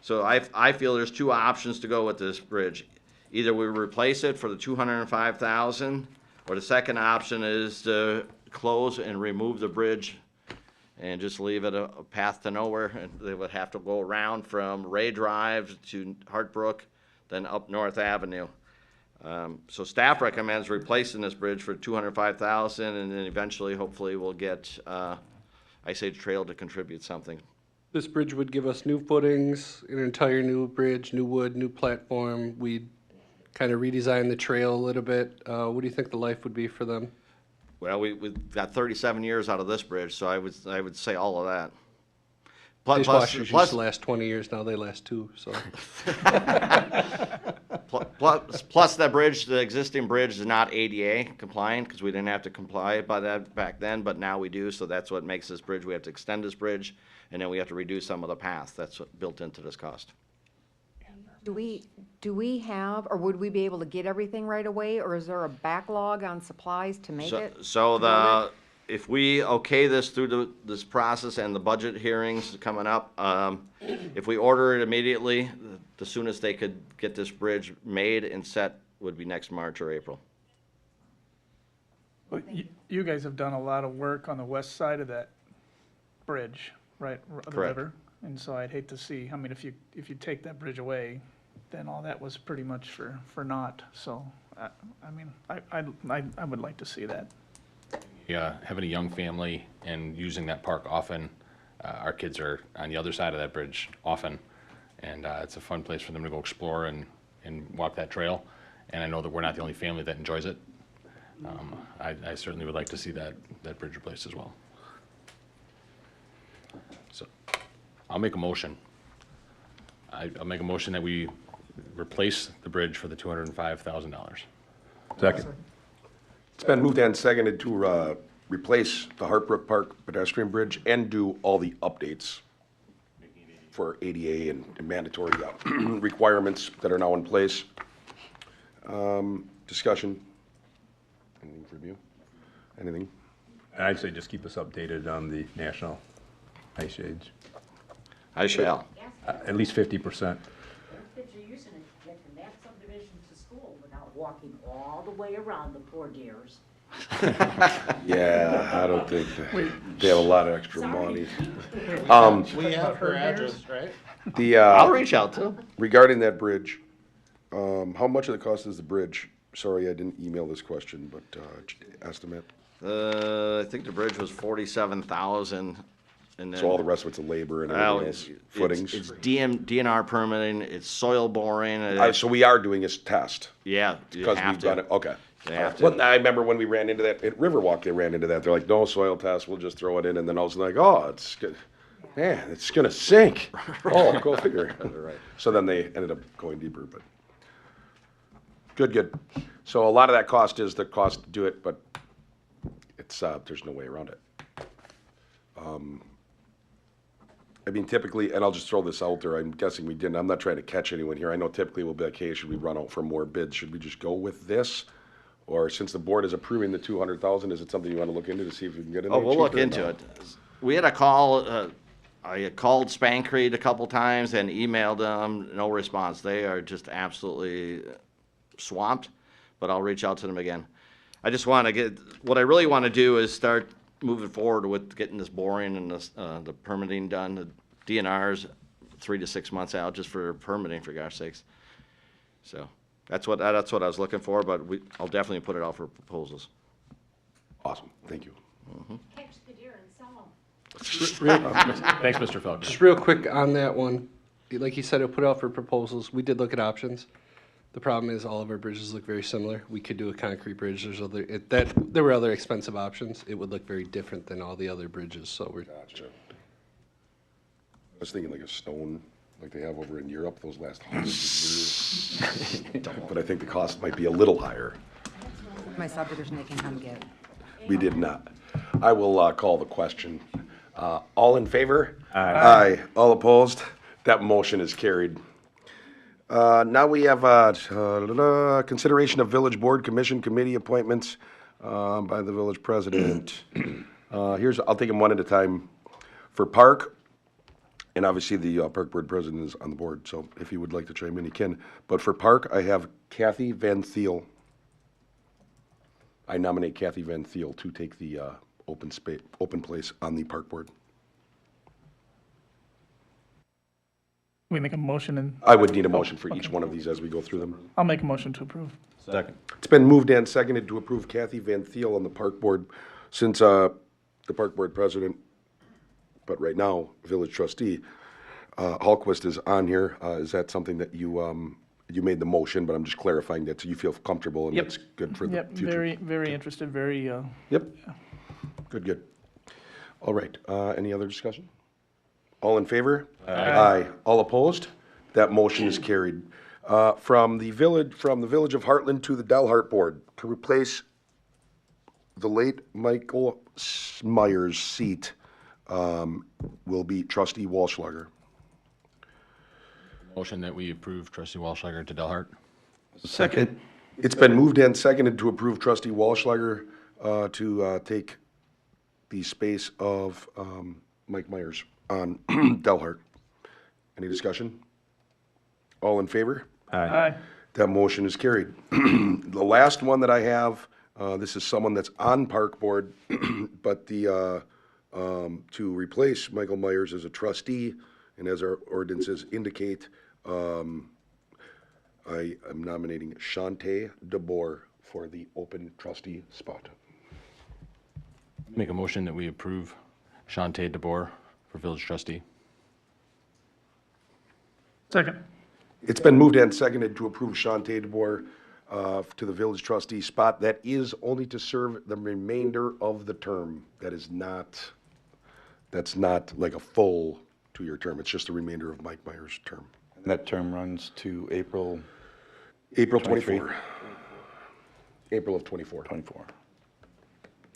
So I feel there's two options to go with this bridge. Either we replace it for the $205,000, or the second option is to close and remove the bridge and just leave it a path to nowhere. And they would have to go around from Ray Drive to Heartbrook, then up North Avenue. So staff recommends replacing this bridge for $205,000, and then eventually, hopefully, we'll get Ice Age Trail to contribute something. This bridge would give us new footings, an entire new bridge, new wood, new platform. We'd kind of redesign the trail a little bit. What do you think the life would be for them? Well, we've got 37 years out of this bridge, so I would say all of that. Dishwashers used to last 20 years, now they last 2, so. Plus that bridge, the existing bridge is not ADA compliant, because we didn't have to comply by that back then, but now we do, so that's what makes this bridge. We have to extend this bridge, and then we have to reduce some of the path. That's what built into this cost. Do we have, or would we be able to get everything right away, or is there a backlog on supplies to make it? So if we okay this through this process and the budget hearings coming up, if we order it immediately, the soonest they could get this bridge made and set would be next March or April. Well, you guys have done a lot of work on the west side of that bridge, right, the Correct. river? And so I'd hate to see, I mean, if you take that bridge away, then all that was pretty much for naught. So, I mean, I would like to see that. Yeah, having a young family and using that park often, our kids are on the other side of that bridge often, and it's a fun place for them to go explore and walk that trail. And I know that we're not the only family that enjoys it. I certainly would like to see that bridge replaced as well. So I'll make a motion. I'll make a motion that we replace the bridge for the $205,000. Second. It's been moved and seconded to replace the Heartbrook Park pedestrian bridge and do all the updates for ADA and mandatory requirements that are now in place. Discussion. Anything from you? Anything? I'd say just keep us updated on the national ice age. I shall. At least 50%. Kids are using it to get from that subdivision to school without walking all the way around the poor dears. Yeah, I don't think they have a lot of extra money. We have her address, right? I'll reach out to them. Regarding that bridge, how much of the cost is the bridge? Sorry, I didn't email this question, but estimate. I think the bridge was 47,000, and then. So all the rest of it's a labor and everything else, footings? It's DNR permitting, it's soil boring. So we are doing a test? Yeah, you Because have we've done to. it, okay. You have Well, to. I remember when we ran into that, at Riverwalk, they ran into that. They're like, no soil test, we'll just throw it in. And then I was like, oh, it's good. Man, it's gonna sink. Oh, go figure. Right. So then they ended up going deeper, but. Good. So a lot of that cost is the cost to do it, but it's, there's no way around it. I mean, typically, and I'll just throw this out there, I'm guessing we didn't, I'm not trying to catch anyone here. I know typically we'll be like, hey, should we run out for more bids? Should we just go with this? Or since the board is approving the 200,000, is it something you want to look into to see if we can get it? Oh, we'll look into it. We had a call, I had called Spancrete a couple times and emailed them, no response. They are just absolutely swamped, but I'll reach out to them again. I just want to get, what I really want to do is start moving forward with getting this boring and this, the permitting done. The DNR's 3 to 6 months out just for permitting, for gosh sakes. So that's what I was looking for, but I'll definitely put it out for proposals. Awesome, thank you. Catch the deer and sell them. Thanks, Mr. Felker. Just real quick on that one, like he said, he'll put out for proposals. We did look at options. The problem is all of our bridges look very similar. We could do a concrete bridge. There were other expensive options. It would look very different than all the other bridges, so we're. Gotcha. I was thinking like a stone, like they have over in Europe, those last hundreds of years. But I think the cost might be a little higher. My subdivision they can come get. We did not. I will call the question. All in favor? Aye. Aye. All opposed? That motion is carried. Now we have consideration of village board, commission, committee appointments by the village president. I'll take them one at a time. For park, and obviously the park board president is on the board, so if you would like to chime in, you can. But for park, I have Kathy Van Thiel. I nominate Kathy Van Thiel to take the open place on the park board. We make a motion and I would need a motion for each one of these as we go through them. I'll make a motion to approve. Second. It's been moved and seconded to approve Kathy Van Thiel on the park board. Since the park board president, but right now village trustee, Hallquist is on here. Is that something that you made the motion, but I'm just clarifying that so you feel comfortable and Yep. that's good for the Yep, future? very interested, very, Yep. Good. All right, any other discussion? All in favor? Aye. All opposed? That motion is carried. From the village of Heartland to the Delhart Board, to replace the late Michael Myers' seat, will be trustee Wallschlager. Motion that we approve trustee Wallschlager to Delhart. Second. It's been moved and seconded to approve trustee Wallschlager to take the space of Mike Myers on Delhart. Any discussion? All in favor? Aye. That motion is carried. The last one that I have, this is someone that's on park board, but to replace Michael Myers as a trustee, and as our ordinances indicate, I am nominating Shante DeBoer for the open trustee spot. Make a motion that we approve Shante DeBoer for village trustee. Second. It's been moved and seconded to approve Shante DeBoer to the village trustee spot. That is only to serve the remainder of the term. That's not like a full 2-year term. It's just the remainder of Mike Myers' term. And that term runs to April? April 23? 24. April of 24. 24.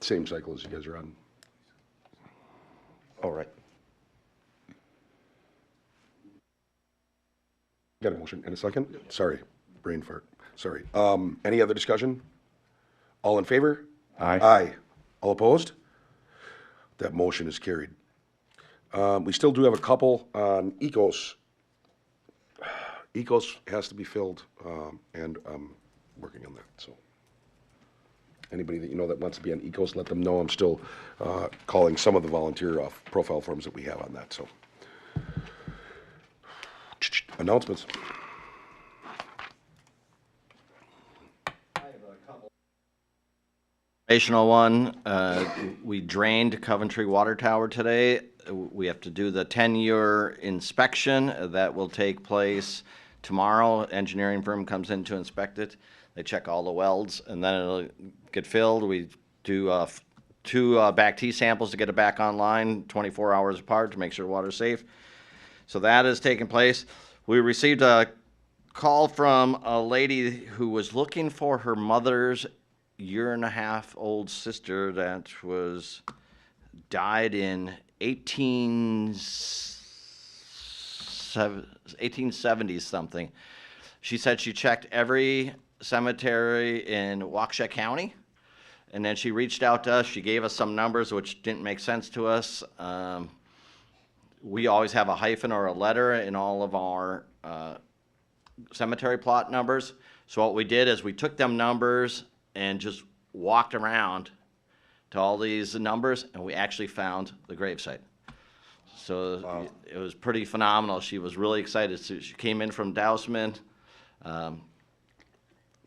Same cycle as you guys are on. All right. Got a motion and a second? Sorry, brain fart. Sorry. Any other discussion? All in favor? Aye. Aye. All opposed? That motion is carried. We still do have a couple on Ecos. Ecos has to be filled, and I'm working on that, so. Anybody that you know that wants to be on Ecos, let them know. I'm still calling some of the volunteer profile forms that we have on that, so. Announcements. Informational one, we drained Coventry Water Tower today. We have to do the 10-year inspection. That will take place tomorrow. Engineering firm comes in to inspect it. They check all the welds, and then it'll get filled. We do 2 back T samples to get it back online 24 hours apart to make sure the water's safe. So that is taking place. We received a call from a lady who was looking for her mother's 1.5-year-old sister that died in 18 1870 something. She said she checked every cemetery in Waukesha County, and then she reached out to us. She gave us some numbers which didn't make sense to us. We always have a hyphen or a letter in all of our cemetery plot numbers. So what we did is we took them numbers and just walked around to all these numbers, and we actually found the gravesite. So it was pretty phenomenal. She was really excited. So she came in from Dousman,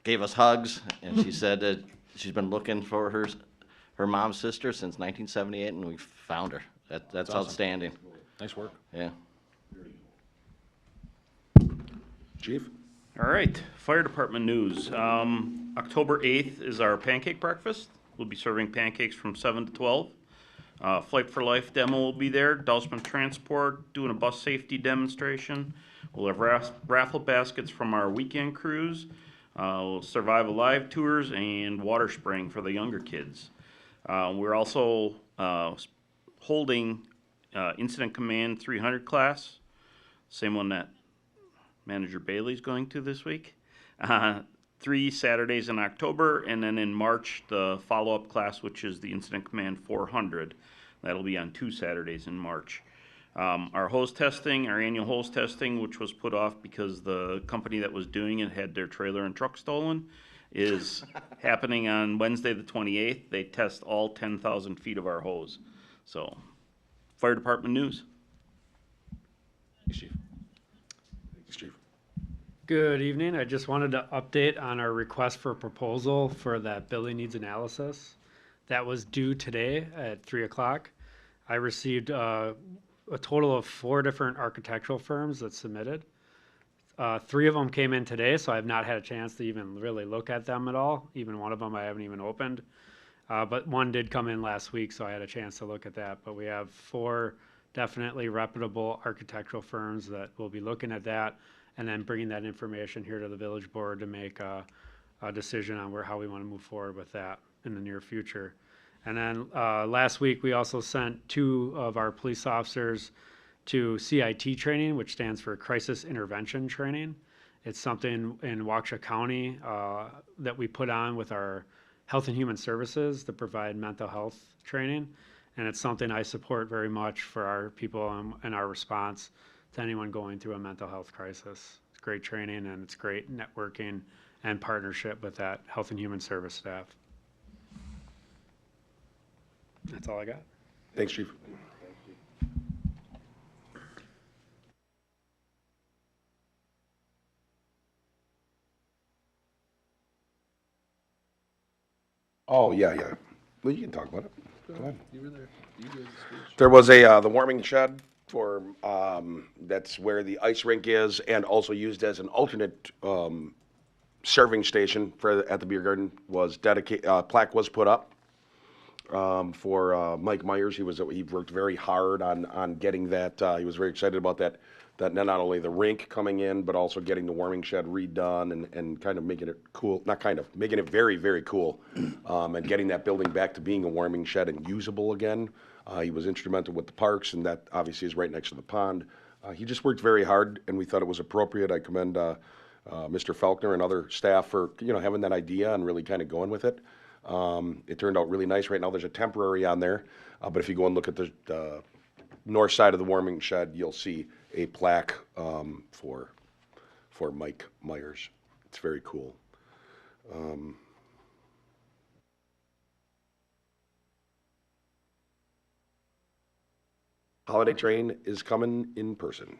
gave us hugs, and she said that she's been looking for her mom's sister since 1978, and we found her. That's awesome. outstanding. Nice work. Yeah. Chief? All right, fire department news. October 8th is our pancake breakfast. We'll be serving pancakes from 7 to 12. Flight for Life demo will be there. Dousman Transport doing a bus safety demonstration. We'll have raffle baskets from our weekend cruise. We'll Survive Alive tours and water spraying for the younger kids. We're also holding Incident Command 300 class, same one that Manager Bailey's going to this week. 3 Saturdays in October, and then in March, the follow-up class, which is the Incident Command 400. That'll be on 2 Saturdays in March. Our hose testing, our annual hose testing, which was put off because the company that was doing it had their trailer and truck stolen, is happening on Wednesday the 28th. They test all 10,000 feet of our hose. So, fire department news. Thanks, Chief. Thanks, Chief. Good evening. I just wanted to update on our request for proposal for that building needs analysis. That was due today at 3 o'clock. I received a total of 4 different architectural firms that submitted. 3 of them came in today, so I've not had a chance to even really look at them at all. Even one of them I haven't even opened. But one did come in last week, so I had a chance to look at that. But we have 4 definitely reputable architectural firms that will be looking at that and then bringing that information here to the village board to make a decision on how we want to move forward with that in the near future. And then last week, we also sent 2 of our police officers to CIT training, which stands for Crisis Intervention Training. It's something in Waukesha County that we put on with our Health and Human Services to provide mental health training. And it's something I support very much for our people and our response to anyone going through a mental health crisis. It's great training, and it's great networking and partnership with that Health and Human Service staff. That's all I got. Thanks, Chief. Oh, yeah. Well, you can talk about it. Go ahead. You were there. You did the speech. There was the warming shed for, that's where the ice rink is, and also used as an alternate serving station at the beer garden. Was dedicated, plaque was put up for Mike Myers. He worked very hard on getting that. He was very excited about that not only the rink coming in, but also getting the warming shed redone and kind of making it cool, making it very, very cool, and getting that building back to being a warming shed and usable again. He was instrumental with the parks, and that obviously is right next to the pond. He just worked very hard, and we thought it was appropriate. I commend Mr. Faulkner and other staff for having that idea and really kind of going with it. It turned out really nice. Right now there's a temporary on there, but if you go and look at the north side of the warming shed, you'll see a plaque for Mike Myers. It's very cool. Holiday train is coming in person.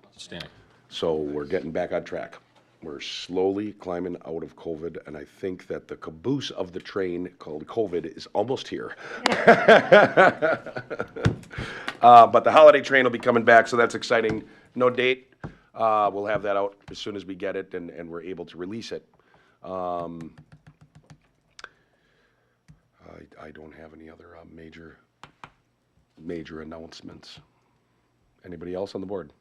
Outstanding. So we're getting back on track. We're slowly climbing out of COVID, and I think that the caboose of the train called COVID is almost here. But the holiday train will be coming back, so that's exciting. No date. We'll have that out as soon as we get it and we're able to release it. I don't have any other major announcements. Anybody else on the board?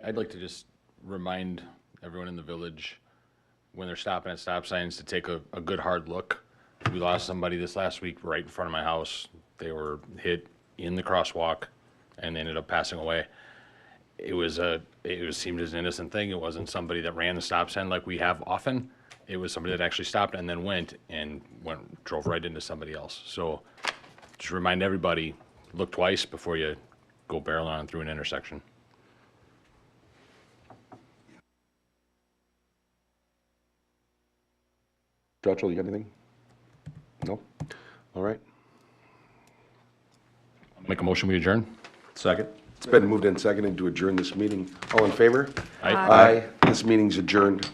I'd like to just remind everyone in the village, when they're stopping at stop signs, to take a good hard look. We lost somebody this last week right in front of my house. They were hit in the crosswalk and they ended up passing away. it seemed as an innocent thing. It wasn't somebody that ran the stop sign like we have often. It was somebody that actually stopped and then drove right into somebody else. So just remind everybody, look twice before you go barreling on through an intersection. Dutchell, you got anything? No? All right. Make a motion, we adjourn? Second. It's been moved and seconded to adjourn this meeting. All in favor? Aye. Aye. This meeting's adjourned.